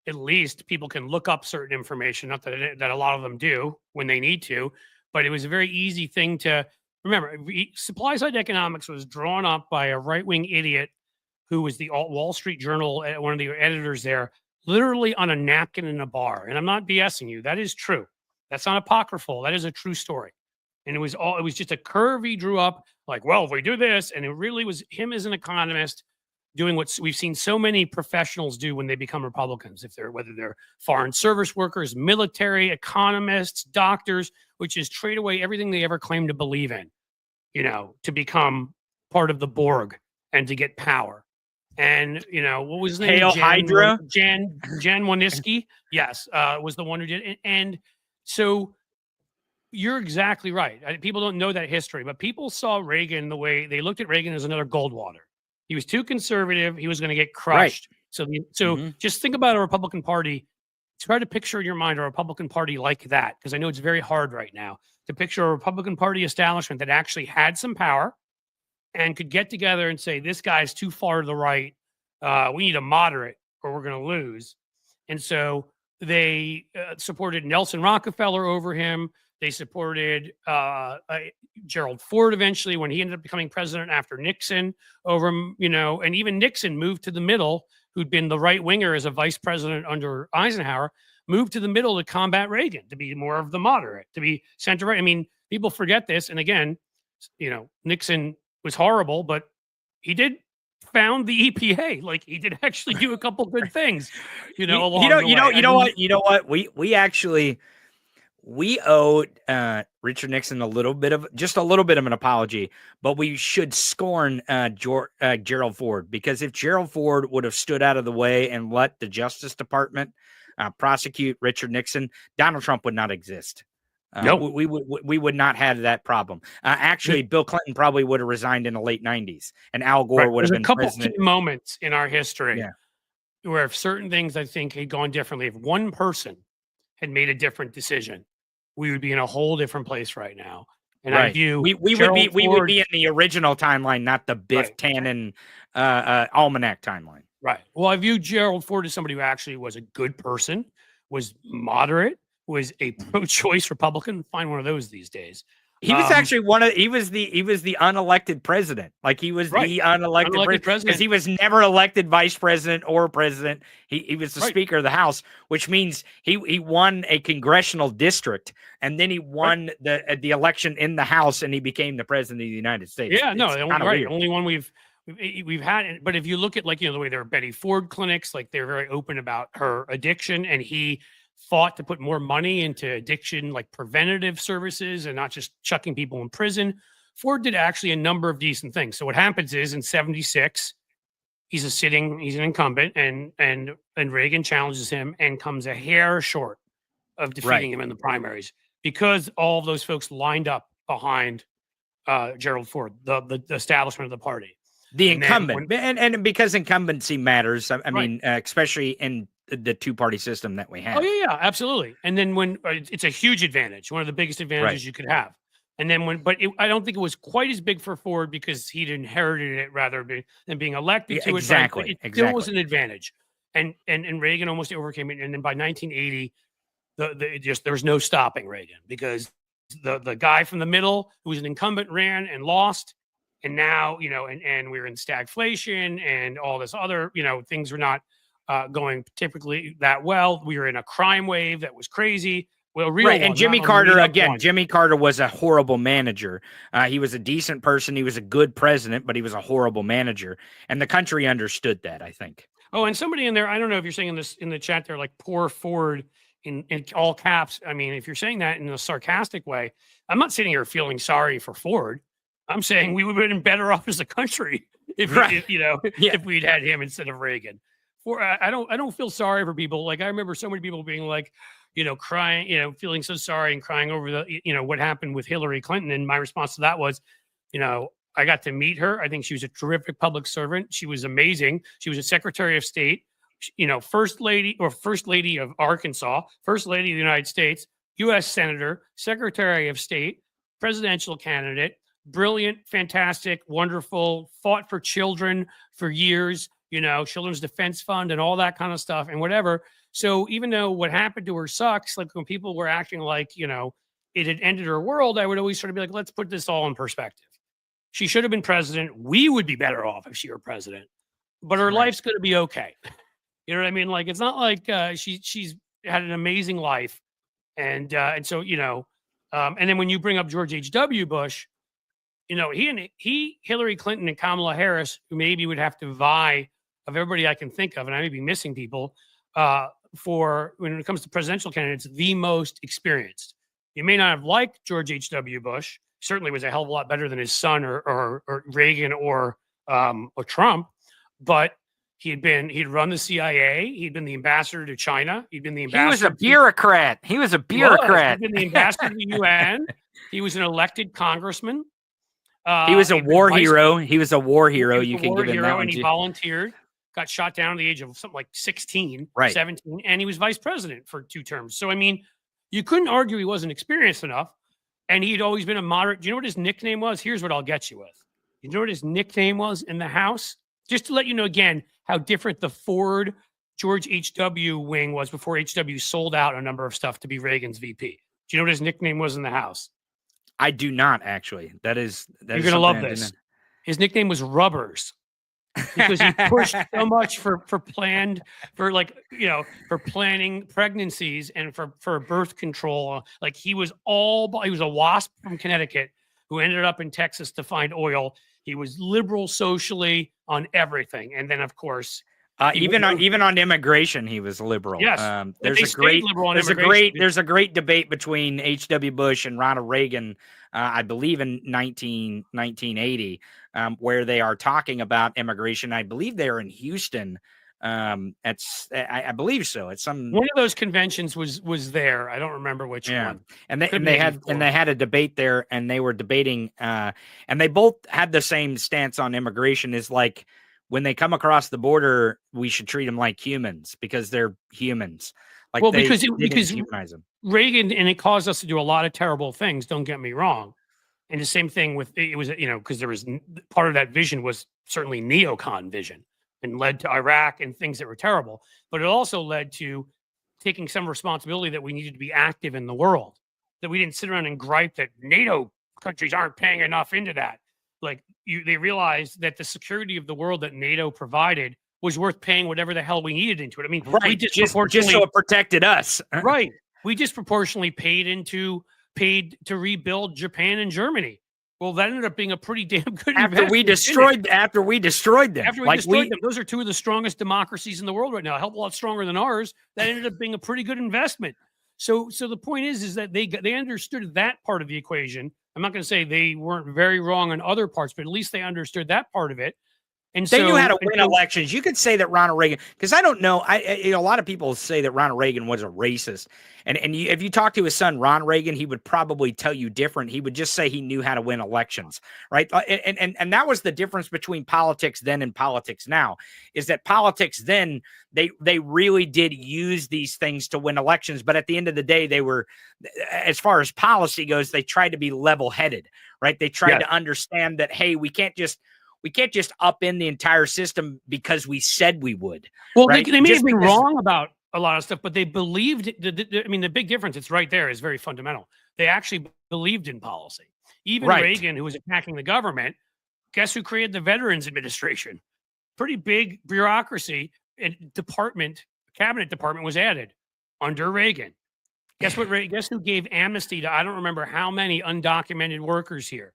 at least people can look up certain information, not that a lot of them do when they need to, but it was a very easy thing to remember. Supply side economics was drawn up by a right-wing idiot who was the Wall Street Journal, one of the editors there, literally on a napkin in a bar. And I'm not BSing you. That is true. That's not apocryphal. That is a true story. And it was just a curve he drew up, like, well, if we do this, and it really was him as an economist doing what we've seen so many professionals do when they become Republicans, whether they're foreign service workers, military, economists, doctors, which is trade away everything they ever claimed to believe in, to become part of the Borg and to get power. And, what was his name? Hail Hydra? Jan Woniski, yes, was the one who did it. And so you're exactly right. People don't know that history, but people saw Reagan the way they looked at Reagan as another Goldwater. He was too conservative. He was going to get crushed. Right. So just think about a Republican Party. Try to picture in your mind a Republican Party like that, because I know it's very hard right now to picture a Republican Party establishment that actually had some power and could get together and say, this guy's too far to the right. We need a moderate or we're going to lose. And so They supported Nelson Rockefeller over him. They supported Gerald Ford eventually when he ended up becoming president after Nixon over him, and even Nixon moved to the middle, who'd been the right winger as a vice president under Eisenhower, moved to the middle to combat Reagan, to be more of the moderate, to be center right. I mean, people forget this. And again, Nixon was horrible, but he did found the EPA. Like, he did actually do a couple good things, along the way. You know what? We owed Richard Nixon a little bit of an apology, but we should scorn Gerald Ford, because if Gerald Ford would have stood out of the way and let the Justice Department prosecute Richard Nixon, Donald Trump would not exist. No, we would not have that problem. Actually, Bill Clinton probably would have resigned in the late 90s, and Al Gore would have been president. There's a couple key moments in our history where if certain things, I think, had gone differently, if one person had made a different decision, we would be in a whole different place right now. And I view we would be in the original timeline, not the Biff Tannen almanac timeline. Right. Well, I view Gerald Ford as somebody who actually was a good person, was moderate, was a pro-choice Republican. Find one of those these days. He was actually he was the unelected president. Like, he was the unelected president, because he was never elected vice president or president. He was the Speaker of the House, which means he won a congressional district, and then he won the election in the House, and he became the president of the United States. Yeah, no, the only one we've had. But if you look at, like, the way there are Betty Ford clinics, like, they're very open about her addiction, and he fought to put more money into addiction, like preventative services, and not just chucking people in prison. Ford did actually a number of decent things. So what happens is, in 76, he's an incumbent, and Reagan challenges him and comes a hair short of defeating him in the primaries, because all of those folks lined up behind Gerald Ford, the establishment of the party. The incumbent, and because incumbency matters. I mean, especially in the two-party system that we have. Oh yeah, absolutely. And then when it's a huge advantage, one of the biggest advantages you could have. And then I don't think it was quite as big for Ford, because he'd inherited it rather than being elected to it. Exactly. It still was an advantage. And Reagan almost overcame it. And then by 1980, there was no stopping Reagan, because the guy from the middle who was an incumbent ran and lost. And now, and we're in stagflation and all this other, things were not going typically that well. We were in a crime wave that was crazy. Well, and Jimmy Carter was a horrible manager. He was a decent person. He was a good president, but he was a horrible manager. And the country understood that, I think. Oh, and somebody in there, I don't know if you're saying this in the chat there, like, poor Ford in all caps. I mean, if you're saying that in a sarcastic way, I'm not sitting here feeling sorry for Ford. I'm saying we would have been better off as a country if we'd had him instead of Reagan. I don't feel sorry for people. Like, I remember so many people being like, crying, feeling so sorry and crying over what happened with Hillary Clinton. And my response to that was, I got to meet her. I think she was a terrific public servant. She was amazing. She was a Secretary of State, first lady of Arkansas, first lady of the United States, U.S. Senator, Secretary of State, presidential candidate. Brilliant, fantastic, wonderful, fought for children for years, Children's Defense Fund and all that kind of stuff and whatever. So even though what happened to her sucks, like, when people were acting like, it had ended her world, I would always sort of be like, let's put this all in perspective. She should have been president. We would be better off if she were president, but her life's going to be okay. You know what I mean? Like, it's not like she's had an amazing life. And so, and then when you bring up George H.W. Bush, Hillary Clinton and Kamala Harris, who maybe would have to vie of everybody I can think of, and I may be missing people, for when it comes to presidential candidates, the most experienced. You may not have liked George H.W. Bush. Certainly was a hell of a lot better than his son or Reagan or Trump, but he'd run the CIA. He'd been the ambassador to China. He'd been the ambassador. He was a bureaucrat. He'd been the ambassador to the UN. He was an elected congressman. He was a war hero. He was a war hero. You can give him that one, and he volunteered, got shot down at the age of something like 16, 17, and he was vice president for 2 terms. So, I mean, you couldn't argue he wasn't experienced enough, and he'd always been a moderate. Do you know what his nickname was? Here's what I'll get you with. You know what his nickname was in the House? Just to let you know again how different the Ford George H.W. wing was before H.W. sold out a number of stuff to be Reagan's VP. Do you know what his nickname was in the House? I do not, actually. You're going to love this. His nickname was Rubbers, because he pushed so much for planning pregnancies and for birth control. Like he was a WASP from Connecticut who ended up in Texas to find oil. He was liberal socially on everything. And then, of course, even on immigration, he was liberal. Yes, there's a great debate between H.W. Bush and Ronald Reagan, I believe in 1980, where they are talking about immigration. I believe they are in Houston. I believe so. It's one of those conventions was there. I don't remember which one. And they had a debate there, and they were debating, and they both had the same stance on immigration. Is like, when they come across the border, we should treat them like humans because they're humans. Like, well, because humanize them. Reagan, and it caused us to do a lot of terrible things. Don't get me wrong. And the same thing with it was, because there was part of that vision was certainly neocon vision and led to Iraq and things that were terrible. But it also led to taking some responsibility that we needed to be active in the world, that we didn't sit around and gripe that NATO countries aren't paying enough into that. Like they realized that the security of the world that NATO provided was worth paying whatever the hell we needed into it. I mean, right. We just so it protected us. Right. We disproportionately paid to rebuild Japan and Germany. Well, that ended up being a pretty damn good after we destroyed them. Those are two of the strongest democracies in the world right now. A hell of a lot stronger than ours. That ended up being a pretty good investment. So the point is that they understood that part of the equation. I'm not going to say they weren't very wrong on other parts, but at least they understood that part of it. And they knew how to win elections. You could say that Ronald Reagan, because I don't know. A lot of people say that Ronald Reagan was a racist, and if you talk to his son Ron Reagan, he would probably tell you different. He would just say he knew how to win elections, right? And that was the difference between politics then and politics now. Is that politics then they really did use these things to win elections, but at the end of the day, they were, as far as policy goes, they tried to be level-headed, right? They tried to understand that, hey, we can't just upend the entire system because we said we would. Well, right? they may have been wrong about a lot of stuff, but they believed. The big difference, it's right there, is very fundamental. They actually believed in policy. Even Reagan, who was attacking the government, guess who created the Veterans Administration? Pretty big bureaucracy and cabinet department was added under Reagan. Guess who gave amnesty to I don't remember how many undocumented workers here?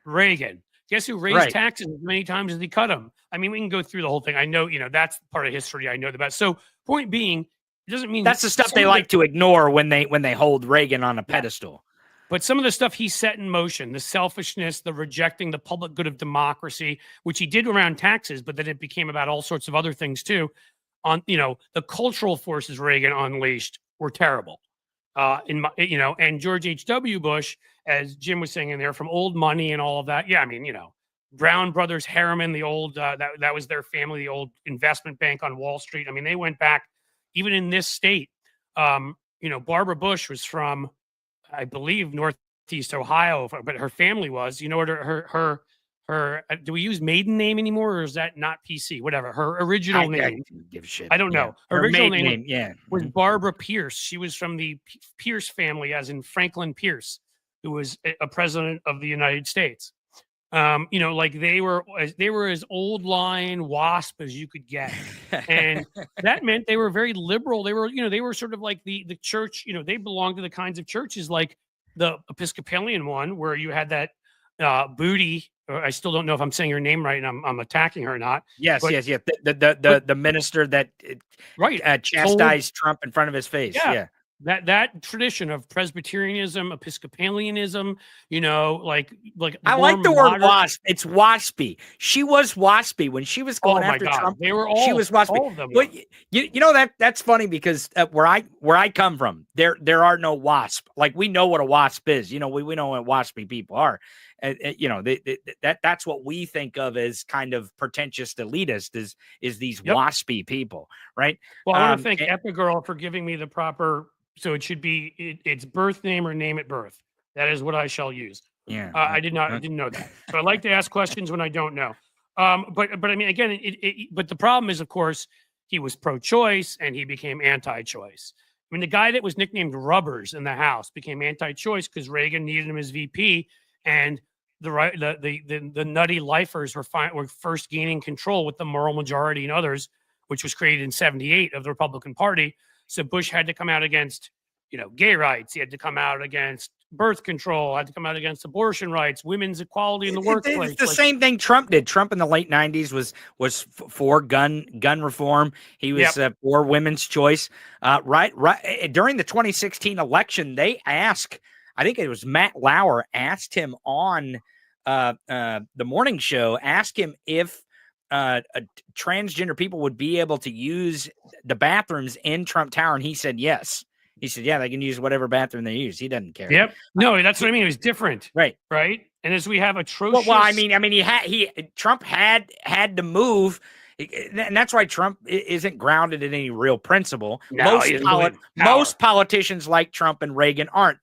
Reagan. Guess who raised taxes as many times as he cut them? I mean, we can go through the whole thing. I know, that's part of history I know the best. So point being, it doesn't mean that's the stuff they like to ignore when they hold Reagan on a pedestal. But some of the stuff he set in motion, the selfishness, the rejecting the public good of democracy, which he did around taxes, but then it became about all sorts of other things too. The cultural forces Reagan unleashed were terrible. And George H.W. Bush, as Jim was saying in there, from old money and all of that. Yeah, I mean, Brown Brothers Harriman, the old that was their family, the old investment bank on Wall Street. I mean, they went back even in this state. Barbara Bush was from, I believe, Northeast Ohio, but her family was. You know what her do we use maiden name anymore, or is that not PC? Whatever. Her original name. I give a shit. I don't know. Her original name was Mm-hmm. Barbara Pierce. She was from the Pierce family, as in Franklin Pierce, who was a president of the United States. They were as old line WASP as you could get. And that meant they were very liberal. They were sort of like the church, they belonged to the kinds of churches like the Episcopalian one, where you had that Booty. I still don't know if I'm saying her name right, and I'm attacking her or not. Yes. The minister that chastised Trump in front of his face. Yeah. That tradition of Presbyterianism, Episcopalianism, I like the word WASP. It's waspy. She was waspy when she was going after Trump. They were all. She was waspy. All of them. But that's funny because where I come from, there are no WASP. Like, we know what a WASP is. We know what waspy people are. That's what we think of as kind of pretentious elitist is these waspy people, right? Well, I want to thank Epigirl for giving me the proper. So it should be its birth name or name at birth. That is what I shall use. Yeah, I didn't know that. So I like to ask questions when I don't know. But I mean, again, but the problem is, of course, he was pro-choice and he became anti-choice. I mean, the guy that was nicknamed Rubbers in the House became anti-choice because Reagan needed him as VP, and the nutty lifers were first gaining control with the moral majority and others, which was created in '78 of the Republican Party. So Bush had to come out against, gay rights. He had to come out against birth control, had to come out against abortion rights, women's equality in the workplace. It's the same thing Trump did. Trump in the late 90s was for gun reform. He was for women's choice. Right. During the 2016 election, they asked, I think it was Matt Lauer, asked him on the morning show, asked him if transgender people would be able to use the bathrooms in Trump Tower, and he said yes. He said, yeah, they can use whatever bathroom they use. He doesn't care. Yep. No, that's what I mean. It was different. Right. Right. And as we have atrocious. Well, I mean, Trump had to move. And that's why Trump isn't grounded in any real principle. No, most politicians like Trump and Reagan aren't.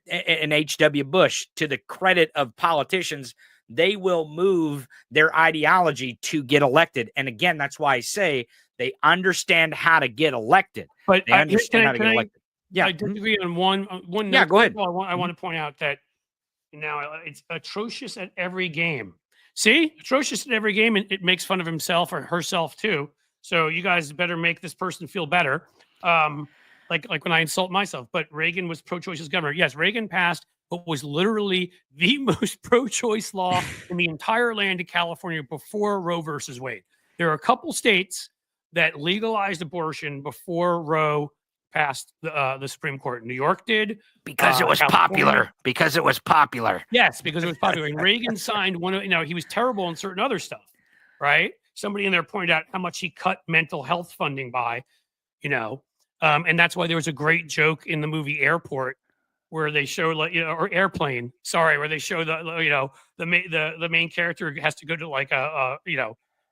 And H.W. Bush, to the credit of politicians, they will move their ideology to get elected. And again, that's why I say they understand how to get elected. But they understand how to get elected. Yeah, I disagree on one. Yeah, go ahead. I want to point out that now it's atrocious at every game. See, atrocious at every game, and it makes fun of himself or herself too. So you guys better make this person feel better. Like when I insult myself. But Reagan was pro-choice as governor. Yes, Reagan passed what was literally the most pro-choice law in the entire land of California before Roe versus Wade. There are a couple states that legalized abortion before Roe passed the Supreme Court. New York did. Because it was popular. Because it was popular. Yes, because it was popular. And Reagan signed one of, he was terrible in certain other stuff, right? Somebody in there pointed out how much he cut mental health funding by, and that's why there was a great joke in the movie Airport where they show or Airplane, where they show the main character has to go to like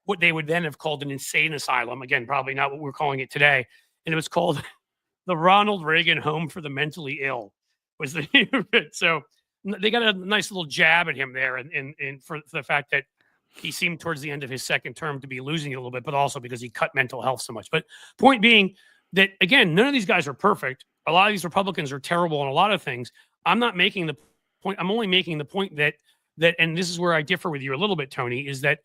what they would then have called an insane asylum. Again, probably not what we're calling it today. And it was called the Ronald Reagan Home for the Mentally Ill was the name of it. So they got a nice little jab at him there, and for the fact that he seemed towards the end of his second term to be losing it a little bit, but also because he cut mental health so much. But point being that, again, none of these guys are perfect. A lot of these Republicans are terrible on a lot of things. I'm not making the point. I'm only making the point that, and this is where I differ with you a little bit, Tony, is that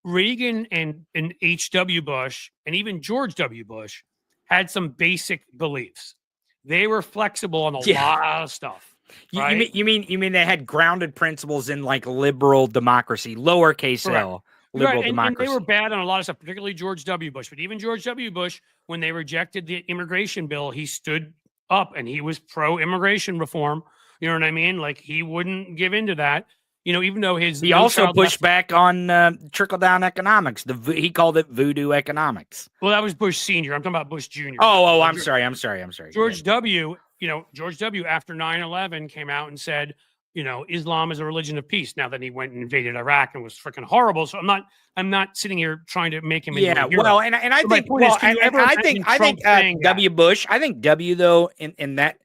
Reagan and H.W. Bush and even George W. Bush had some basic beliefs. They were flexible on a lot of stuff. Right? You mean they had grounded principles in like liberal democracy, lowercase L, liberal democracy. And they were bad on a lot of stuff, particularly George W. Bush. But even George W. Bush, when they rejected the immigration bill, he stood up and he was pro-immigration reform. You know what I mean? Like he wouldn't give into that. Even though he also pushed back on trickle-down economics. He called it voodoo economics. Well, that was Bush Sr. I'm talking about Bush Jr. Oh, I'm sorry. George W., George W. after 9/11 came out and said, Islam is a religion of peace. Now that he went and invaded Iraq and was freaking horrible. So I'm not sitting here trying to make him into a hero. Well, and I think W. Bush. I think W. though in that.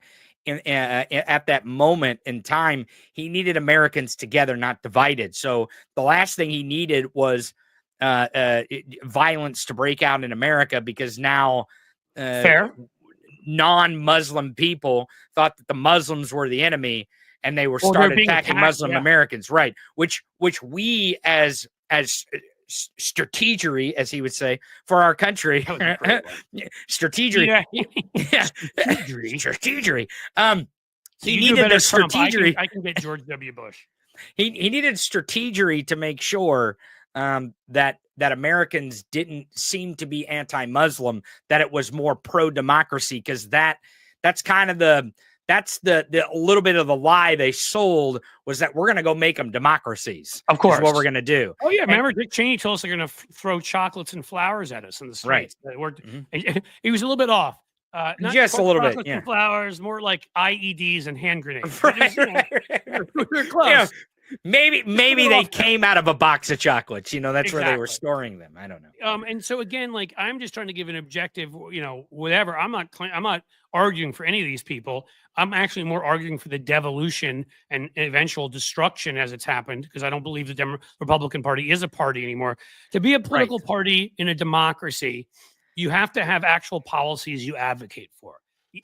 At that moment in time, he needed Americans together, not divided. So the last thing he needed was violence to break out in America, because now non-Muslim people thought that the Muslims were the enemy, and they were started attacking Muslim Americans, right? Which we as strategery, as he would say, for our country, strategery. Strategery. He needed a strategery. I can get George W. Bush. He needed strategery to make sure that Americans didn't seem to be anti-Muslim, that it was more pro-democracy, because that's kind of the little bit of the lie they sold, was that we're going to go make them democracies. Of course. Is what we're going to do. Oh, yeah. Remember, Dick Cheney told us they're going to throw chocolates and flowers at us in the streets. Right. He was a little bit off. Not just a little bit. Yeah. And flowers, more like IEDs and hand grenades. Right. We're close. Maybe they came out of a box of chocolates. That's where they were storing them. I don't know. And so again, like, I'm just trying to give an objective, whatever. I'm not arguing for any of these people. I'm actually more arguing for the devolution and eventual destruction as it's happened, because I don't believe the Republican Party is a party anymore. To be a political party in a democracy, you have to have actual policies you advocate for.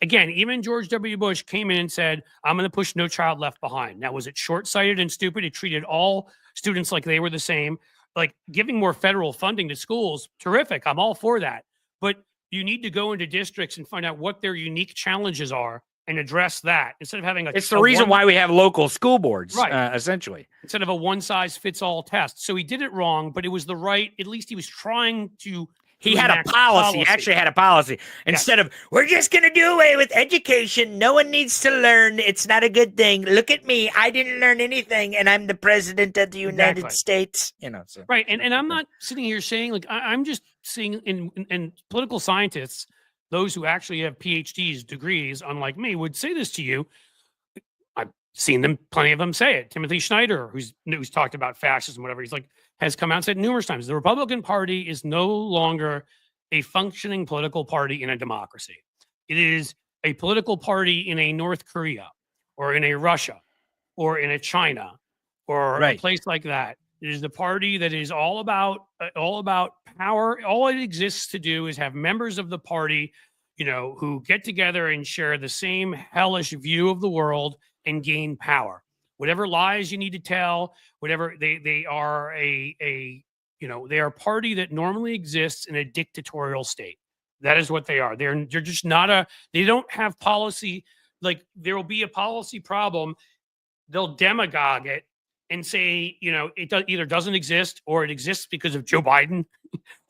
Again, even George W. Bush came in and said, I'm going to push No Child Left Behind. Now, was it short-sighted and stupid? It treated all students like they were the same. Like giving more federal funding to schools, terrific. I'm all for that. But you need to go into districts and find out what their unique challenges are and address that instead of having it's the reason why we have local school boards, right? Essentially, instead of a one-size-fits-all test. So he did it wrong, but it was the right. At least he was trying to. He had a policy. He actually had a policy. Instead of, we're just going to do away with education. No one needs to learn. It's not a good thing. Look at me. I didn't learn anything, and I'm the president of the United States. So. Right. And I'm not sitting here saying, like, I'm just seeing in political scientists, those who actually have PhDs, degrees, unlike me, would say this to you. I've seen them, plenty of them say it. Timothy Schneider, who's talked about fascism, whatever, he's like, has come out and said numerous times, the Republican Party is no longer a functioning political party in a democracy. It is a political party in a North Korea or in a Russia or in a China or a place like that. It is the party that is all about power. All it exists to do is have members of the party, who get together and share the same hellish view of the world and gain power. Whatever lies you need to tell, whatever they are they are a party that normally exists in a dictatorial state. That is what they are. They're just not they don't have policy. Like there will be a policy problem. They'll demagogue it and say, it either doesn't exist or it exists because of Joe Biden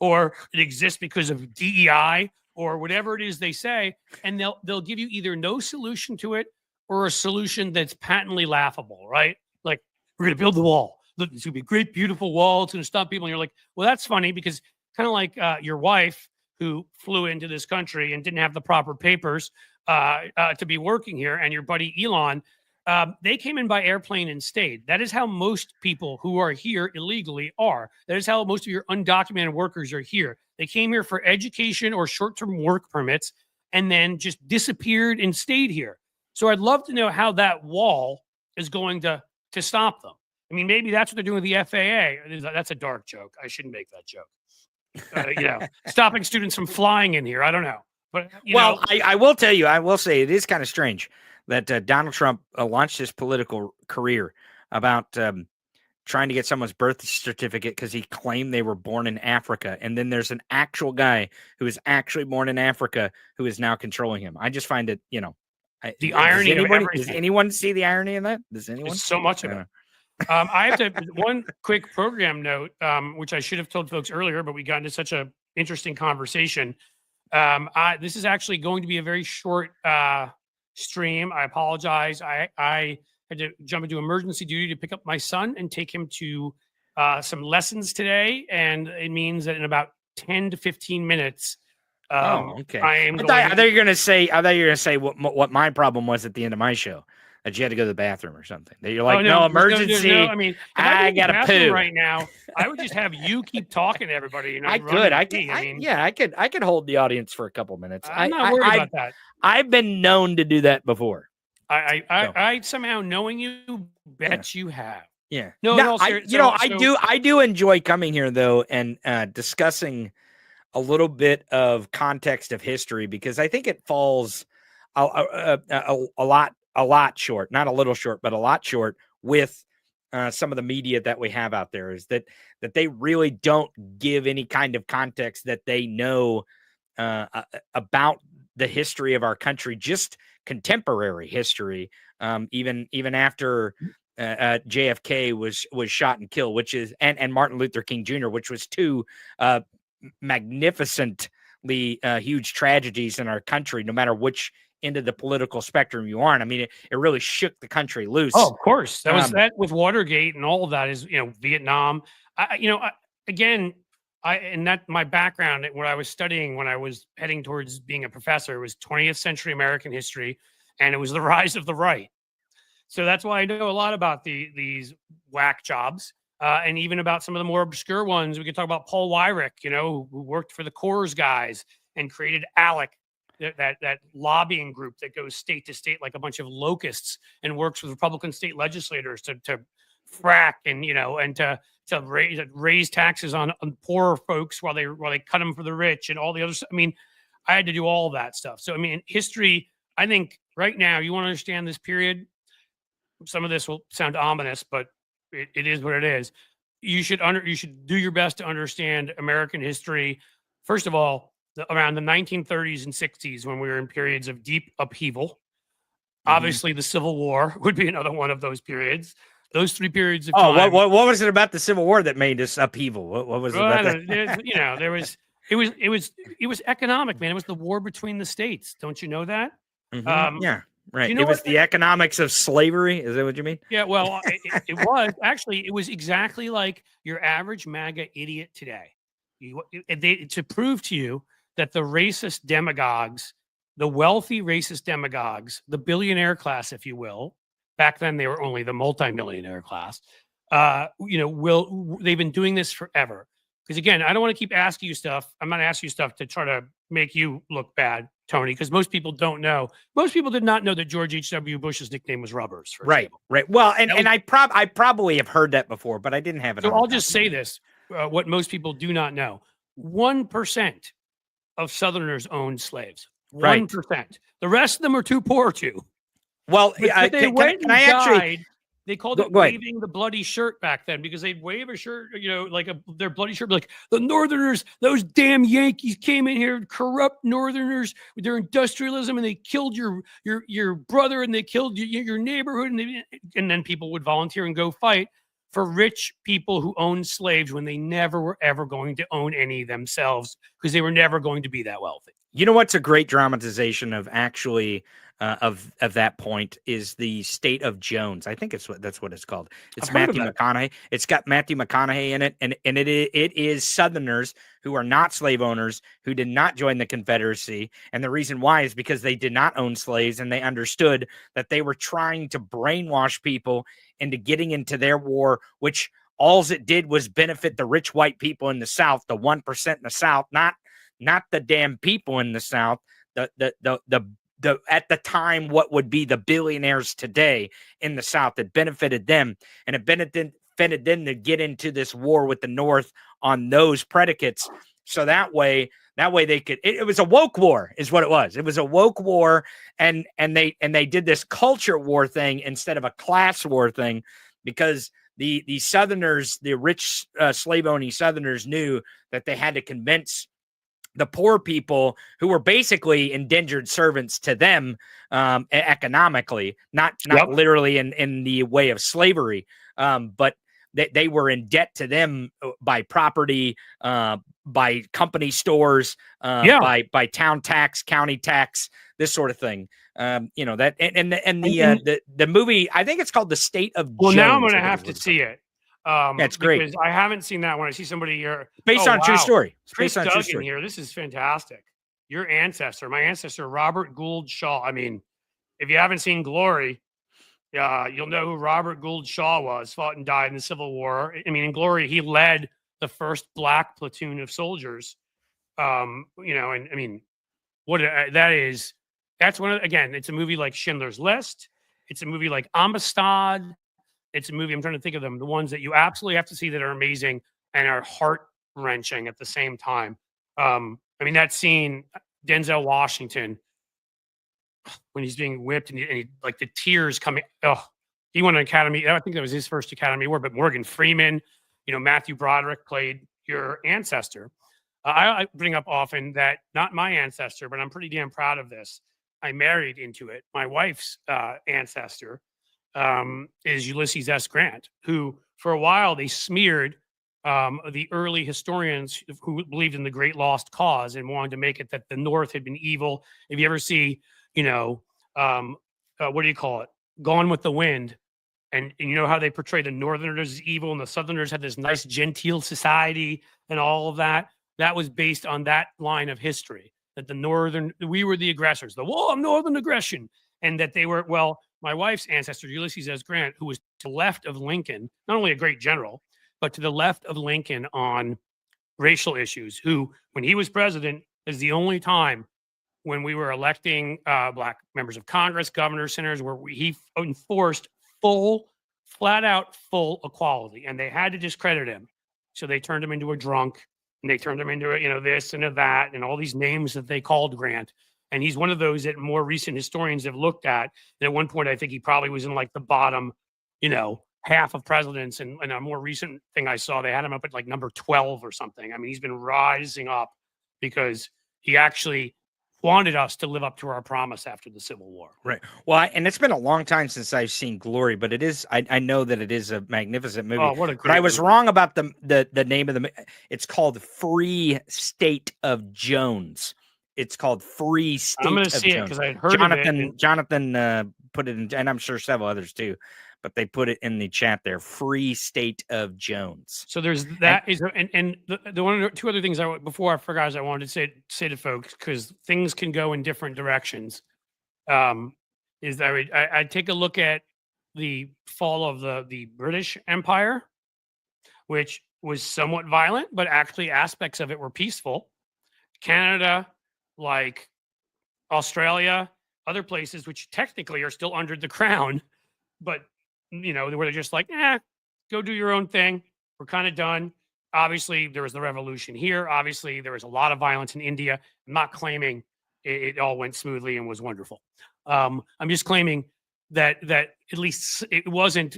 or it exists because of DEI or whatever it is they say. And they'll give you either no solution to it or a solution that's patently laughable, right? Like, we're going to build the wall. Look, it's going to be a great, beautiful wall. It's going to stop people. And you're like, well, that's funny because kind of like your wife who flew into this country and didn't have the proper papers to be working here, and your buddy Elon, they came in by airplane and stayed. That is how most people who are here illegally are. That is how most of your undocumented workers are here. They came here for education or short-term work permits and then just disappeared and stayed here. So I'd love to know how that wall is going to stop them. I mean, maybe that's what they're doing with the FAA. That's a dark joke. I shouldn't make that joke. Stopping students from flying in here. I don't know. But I will tell you, I will say it is kind of strange that Donald Trump launched his political career about trying to get someone's birth certificate because he claimed they were born in Africa. And then there's an actual guy who is actually born in Africa who is now controlling him. I just find it, the irony of everything. Does anyone see the irony in that? Does anyone? There's so much of it. I have to one quick program note, which I should have told folks earlier, but we got into such a interesting conversation. This is actually going to be a very short stream. I apologize. I had to jump into emergency duty to pick up my son and take him to some lessons today, and it means that in about 10 to 15 minutes. Okay. I thought you were gonna say what my problem was at the end of my show, that you had to go to the bathroom or something. That you're like, no emergency. No, I mean, I gotta poo right now. I would just have you keep talking to everybody. I could hold the audience for a couple minutes. I'm not worried about that. I've been known to do that before. I somehow, knowing you, bet you have. Yeah. No, I do enjoy coming here though and discussing a little bit of context of history, because I think it falls a lot short, not a little short, but a lot short with some of the media that we have out there, is that they really don't give any kind of context that they know about the history of our country, just contemporary history, even after JFK was shot and killed, which is and Martin Luther King Jr., which was two magnificently huge tragedies in our country, no matter which end of the political spectrum you are on. I mean, it really shook the country loose. Oh, of course. That was that with Watergate and all of that is, Vietnam. My background, what I was studying when I was heading towards being a professor, was 20th century American history, and it was the rise of the right. So that's why I know a lot about these whack jobs. And even about some of the more obscure ones. We could talk about Paul Weyrich, who worked for the Coors guys and created ALEC, that lobbying group that goes state to state like a bunch of locusts and works with Republican state legislators to frack and, and to raise taxes on poorer folks while they cut them for the rich and all the other stuff. I mean, I had to do all of that stuff. So, I mean, history, I think right now, you want to understand this period. Some of this will sound ominous, but it is what it is. You should do your best to understand American history. First of all, around the 1930s and 60s, when we were in periods of deep upheaval. Obviously, the Civil War would be another one of those periods. Those 3 periods of time. What was it about the Civil War that made this upheaval? What was it about that? It was economic, man. It was the war between the states. Don't you know that? Yeah, right. It was the economics of slavery. Is that what you mean? Yeah, well, it was actually. It was exactly like your average MAGA idiot today. To prove to you that the racist demagogues, the wealthy racist demagogues, the billionaire class, if you will, back then they were only the multimillionaire class. They've been doing this forever. Because again, I don't want to keep asking you stuff. I'm not asking you stuff to try to make you look bad, Tony, because most people don't know. Most people did not know that George H.W. Bush's nickname was Rubbers. Right. Well, and I probably have heard that before, but I didn't have it. So I'll just say this: what most people do not know: 1% of Southerners owned slaves. 1%. The rest of them are too poor to. Well, they called it waving the bloody shirt back then, because they'd wave a shirt, their bloody shirt, like the Northerners, those damn Yankees came in here, corrupt Northerners with their industrialism, and they killed your brother, and they killed your neighborhood, and then people would volunteer and go fight for rich people who owned slaves when they never were ever going to own any themselves, because they were never going to be that wealthy. You know what's a great dramatization of actually of that point is the State of Jones. I think that's what it's called. It's Matthew McConaughey. It's got Matthew McConaughey in it, and it is Southerners who are not slave owners who did not join the Confederacy, and the reason why is because they did not own slaves, and they understood that they were trying to brainwash people into getting into their war, which all it did was benefit the rich white people in the South, the 1% in the South, not the damn people in the South, the at the time what would be the billionaires today in the South. It benefited them, and it benefited them to get into this war with the North on those predicates. So that way they could. It was a woke war, is what it was. It was a woke war, and they did this culture war thing instead of a class war thing, because the Southerners, the rich slave owning Southerners, knew that they had to convince the poor people, who were basically indentured servants to them economically, not literally in the way of slavery, but they were in debt to them by property, by company stores, by town tax, county tax, this sort of thing. That the movie, I think it's called The State of Jones. Well, now I'm going to have to see it. That's great. Because I haven't seen that one. I see somebody here. Based on true story. Chris Duggan here. This is fantastic. Your ancestor, my ancestor, Robert Gould Shaw. I mean, if you haven't seen Glory, you'll know who Robert Gould Shaw was, fought and died in the Civil War. I mean, in Glory, he led the first black platoon of soldiers. And I mean, that's one of, again, it's a movie like Schindler's List. It's a movie like Amistad. It's a movie, I'm trying to think of them, the ones that you absolutely have to see that are amazing and are heart-wrenching at the same time. I mean, that scene, Denzel Washington, when he's being whipped and he like the tears coming. He won an Academy. I think that was his first Academy Award, but Morgan Freeman, Matthew Broderick played your ancestor. I bring up often that not my ancestor, but I'm pretty damn proud of this. I married into it. My wife's ancestor is Ulysses S. Grant, who for a while they smeared the early historians who believed in the great lost cause and wanted to make it that the North had been evil. If you ever see, what do you call it? Gone with the Wind. And you know how they portray the Northerners as evil and the Southerners had this nice genteel society and all of that. That was based on that line of history, that we were the aggressors, the wall of Northern aggression. And that they were, my wife's ancestor, Ulysses S. Grant, who was to the left of Lincoln, not only a great general, but to the left of Lincoln on racial issues, who, when he was president, is the only time when we were electing black members of Congress, governors, senators, where he enforced full flat out full equality, and they had to discredit him. So they turned him into a drunk, and they turned him into a, this and a that, and all these names that they called Grant. And he's one of those that more recent historians have looked at. And at one point, I think he probably was in like the bottom, half of presidents. And a more recent thing I saw, they had him up at like number 12 or something. I mean, he's been rising up because he actually wanted us to live up to our promise after the Civil War. Right. Well, and it's been a long time since I've seen Glory, but it is, I know that it is a magnificent movie. Oh, what a great but I was movie. wrong about the name of the, it's called Free State of Jones. It's called Free State. I'm going to see it because I heard of it. Jonathan put it in, and I'm sure several others too, but they put it in the chat there. Free State of Jones. So there's that, and the one or two other things before I forgot I wanted to say to folks, because things can go in different directions. Is I take a look at the fall of the British Empire, which was somewhat violent, but actually aspects of it were peaceful. Canada, like Australia, other places which technically are still under the crown, but where they're just like, go do your own thing. We're kind of done. Obviously, there was the revolution here. Obviously, there was a lot of violence in India. I'm not claiming it all went smoothly and was wonderful. I'm just claiming that at least it wasn't,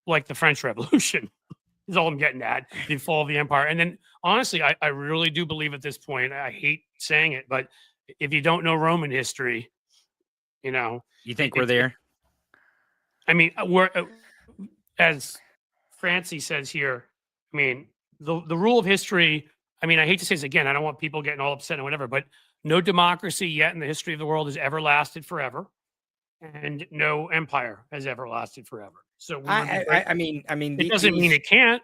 like the French Revolution. Is all I'm getting at, the fall of the empire. And then, honestly, I really do believe at this point, I hate saying it, but if you don't know Roman history, you think we're there? I mean, we're, as Francie says here, I mean, the rule of history, I mean, I hate to say this again, I don't want people getting all upset and whatever, but no democracy yet in the history of the world has ever lasted forever. And no empire has ever lasted forever. So I mean, it doesn't mean it can't.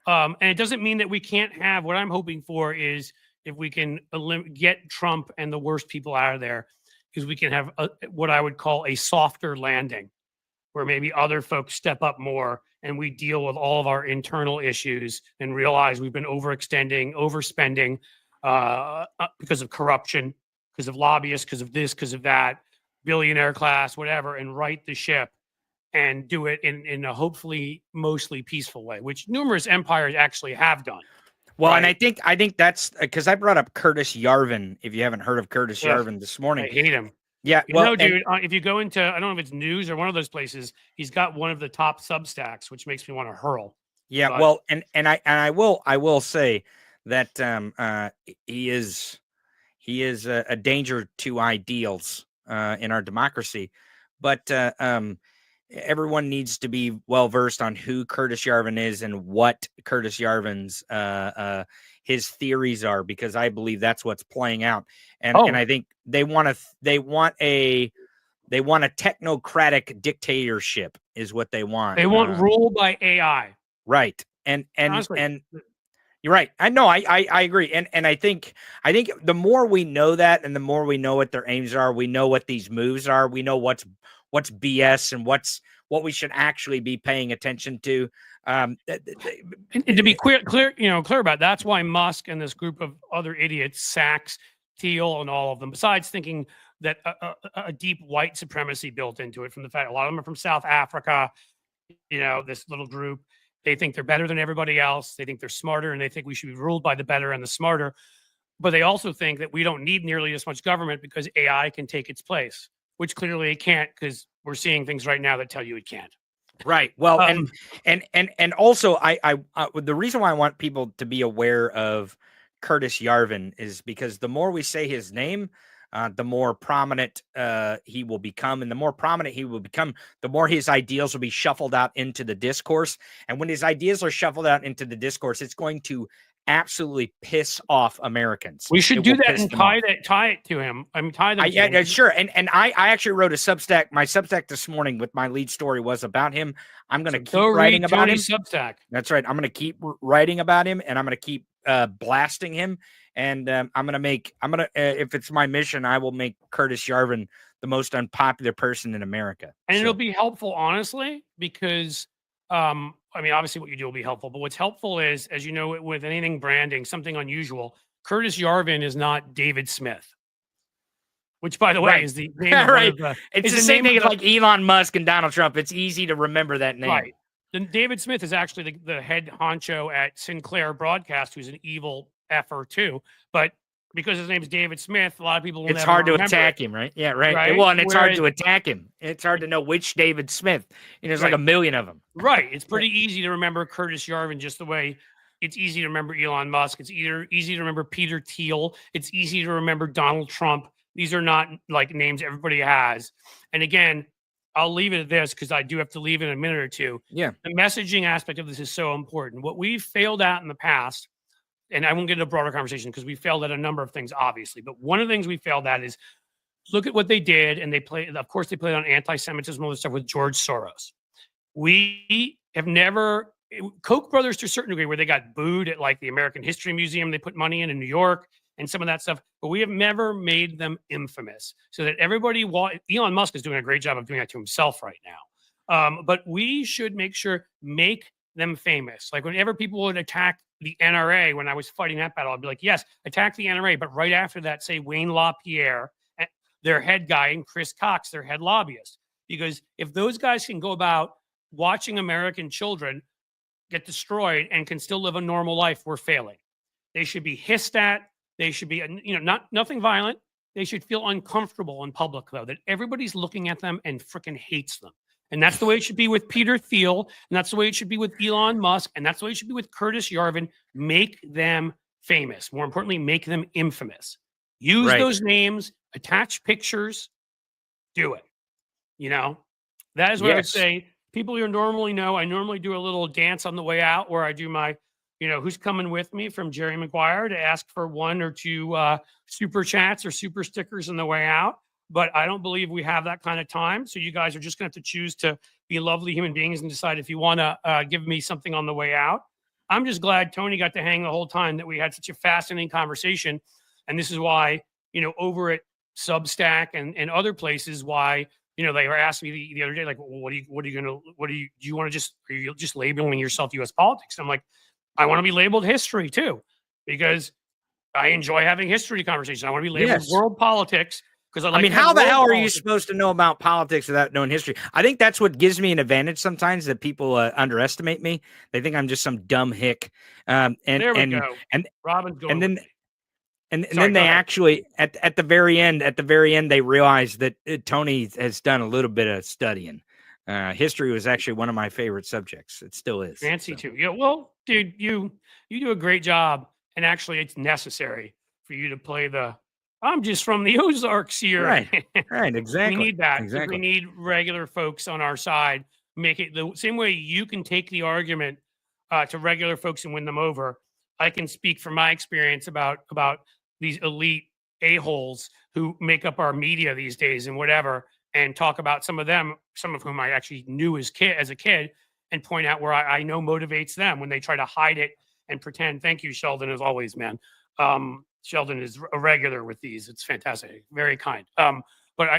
And it doesn't mean that we can't have, what I'm hoping for is if we can get Trump and the worst people out of there, because we can have what I would call a softer landing, where maybe other folks step up more and we deal with all of our internal issues and realize we've been overextending, overspending because of corruption, because of lobbyists, because of this, because of that, billionaire class, whatever, and right the ship and do it in a hopefully mostly peaceful way, which numerous empires actually have done. Well, right? And I think that's because I brought up Curtis Yarvin. If you haven't heard of Curtis Yarvin this morning, I hate him. Yeah, dude, if you go into, I don't know if it's news or one of those places, he's got one of the top Substacks, which makes me want to hurl. Yeah, but, well, and I will say that he is a danger to ideals in our democracy, but everyone needs to be well versed on who Curtis Yarvin is and what Curtis Yarvin's his theories are, because I believe that's what's playing out. And I think they want a technocratic dictatorship is what they want. They want rule by AI. Right. And you're right. I know. I agree. And I think the more we know that, and the more we know what their aims are, we know what these moves are. We know what's BS and what we should actually be paying attention to. And to be clear about it, that's why Musk and this group of other idiots, Sachs, Thiel, and all of them, besides thinking that a deep white supremacy built into it from the fact a lot of them are from South Africa, this little group, they think they're better than everybody else. They think they're smarter, and they think we should be ruled by the better and the smarter. But they also think that we don't need nearly as much government because AI can take its place, which clearly it can't, because we're seeing things right now that tell you it can't. Right. Well, and also I the reason why I want people to be aware of Curtis Yarvin is because the more we say his name, the more prominent he will become. And the more prominent he will become, the more his ideals will be shuffled out into the discourse. And when his ideas are shuffled out into the discourse, it's going to absolutely piss off Americans. We should do that and tie it to him. I mean, tie them. Yeah, sure. And I actually wrote a Substack. My Substack this morning with my lead story was about him. I'm going to keep writing about him. Substack. That's right. I'm going to keep writing about him, and I'm going to keep blasting him. And if it's my mission, I will make Curtis Yarvin the most unpopular person in America. And it'll be helpful, honestly, because I mean, obviously what you do will be helpful, but what's helpful is, as you know, with anything branding, something unusual, Curtis Yarvin is not David Smith. which, by the way, Right. is the name of right. one of the, It's is the the same name thing of as the, like Elon Musk and Donald Trump. It's easy to remember that name. right. Then David Smith is actually the head honcho at Sinclair Broadcast, who's an evil effer too. But because his name is David Smith, a lot of people will It's never hard to remember attack it, him, right? Yeah, right. right? Well, and it's hard Whereas, to attack him. It's hard to know which David Smith. There's like right, a million of them. right. It's pretty easy to remember Curtis Yarvin, just the way it's easy to remember Elon Musk. It's easy to remember Peter Thiel. It's easy to remember Donald Trump. These are not like names everybody has. And again, I'll leave it at this because I do have to leave in a minute or two. Yeah. The messaging aspect of this is so important. What we've failed at in the past, and I won't get into a broader conversation because we failed at a number of things, obviously. But one of the things we failed at is look at what they did. And they played, of course, they played on anti-Semitism and all this stuff with George Soros. We have never, Koch brothers to a certain degree, where they got booed at like the American History Museum, they put money in New York and some of that stuff, but we have never made them infamous so that everybody, Elon Musk is doing a great job of doing that to himself right now. But we should make them famous. Like whenever people would attack the NRA, when I was fighting that battle, I'd be like, yes, attack the NRA. But right after that, say Wayne LaPierre, their head guy, and Chris Cox, their head lobbyist. Because if those guys can go about watching American children get destroyed and can still live a normal life, we're failing. They should be hissed at. They should be, nothing violent. They should feel uncomfortable in public, though, that everybody's looking at them and freaking hates them. And that's the way it should be with Peter Thiel. And that's the way it should be with Elon Musk. And that's the way it should be with Curtis Yarvin. Make them famous. More importantly, make them infamous. Use those names, attach pictures, do it. That is what I would say. People you normally know, I normally do a little dance on the way out where I do my, who's coming with me from Jerry Maguire to ask for 1 or 2 super chats or super stickers on the way out. But I don't believe we have that kind of time. So you guys are just going to have to choose to be lovely human beings and decide if you want to give me something on the way out. I'm just glad Tony got to hang the whole time, that we had such a fascinating conversation. And this is why, over at Substack and other places, why, they were asking me the other day, like, well, do you want to are you just labeling yourself U.S. politics? And I'm like, I want to be labeled history too, because I enjoy having history conversations. I want to be labeled world politics because I mean, how the hell are you supposed to know about politics without knowing history? I think that's what gives me an advantage sometimes, that people underestimate me. They think I'm just some dumb hick. And there we go. And Robin's going. And then they actually at the very end, they realized that Tony has done a little bit of studying. History was actually one of my favorite subjects. It still is. Fancy too. Yeah. Well, dude, you do a great job, and actually, it's necessary for you to play the. I'm just from the Ozarks here. Right. Right. Exactly. We need that. Exactly. We need regular folks on our side. Make it the same way you can take the argument to regular folks and win them over. I can speak from my experience about these elite a-holes who make up our media these days and whatever, and talk about some of whom I actually knew as a kid, and point out where I know motivates them when they try to hide it and pretend. Thank you, Sheldon, as always, man. Sheldon is a regular with these. It's fantastic. Very kind. But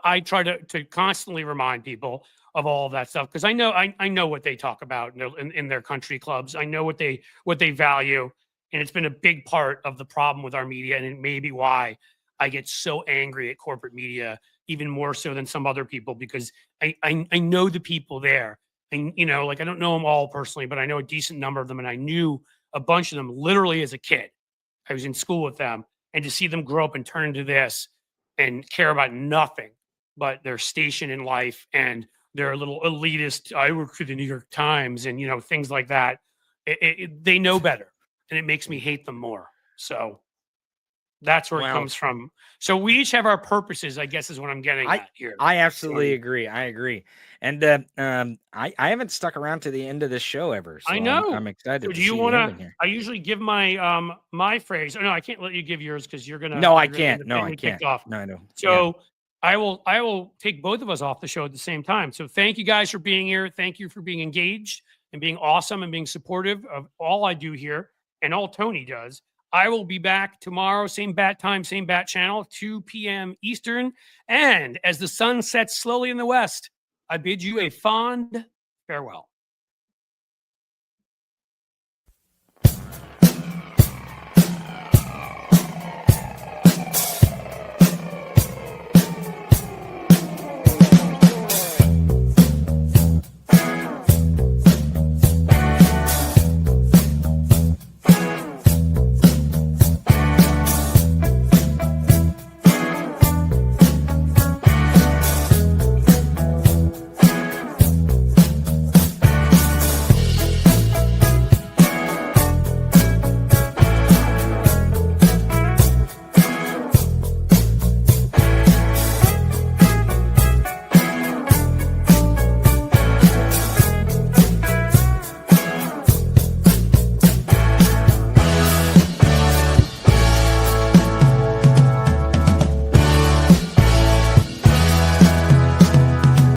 I try to constantly remind people of all of that stuff, because I know what they talk about in their country clubs. I know what they value. And it's been a big part of the problem with our media. And it may be why I get so angry at corporate media, even more so than some other people, because I know the people there. And, I don't know them all personally, but I know a decent number of them. And I knew a bunch of them literally as a kid. I was in school with them. And to see them grow up and turn into this and care about nothing but their station in life and their little elitist, I work for the New York Times and, things like that. They know better. And it makes me hate them more. So that's where it comes from. So we each have our purposes, I guess, is what I'm getting at here. I absolutely agree. I agree. And I haven't stuck around to the end of this show ever. So I know. I'm excited. So do you want to? I usually give my my phrase. Oh, no, I can't let you give yours because you're gonna. No, I can't. No, I can't. Off. No, I know. So I will take both of us off the show at the same time. So thank you guys for being here. Thank you for being engaged and being awesome and being supportive of all I do here. And all Tony does. I will be back tomorrow, same bat time, same bat channel, 2 p.m. Eastern. And as the sun sets slowly in the west, I bid you a fond farewell.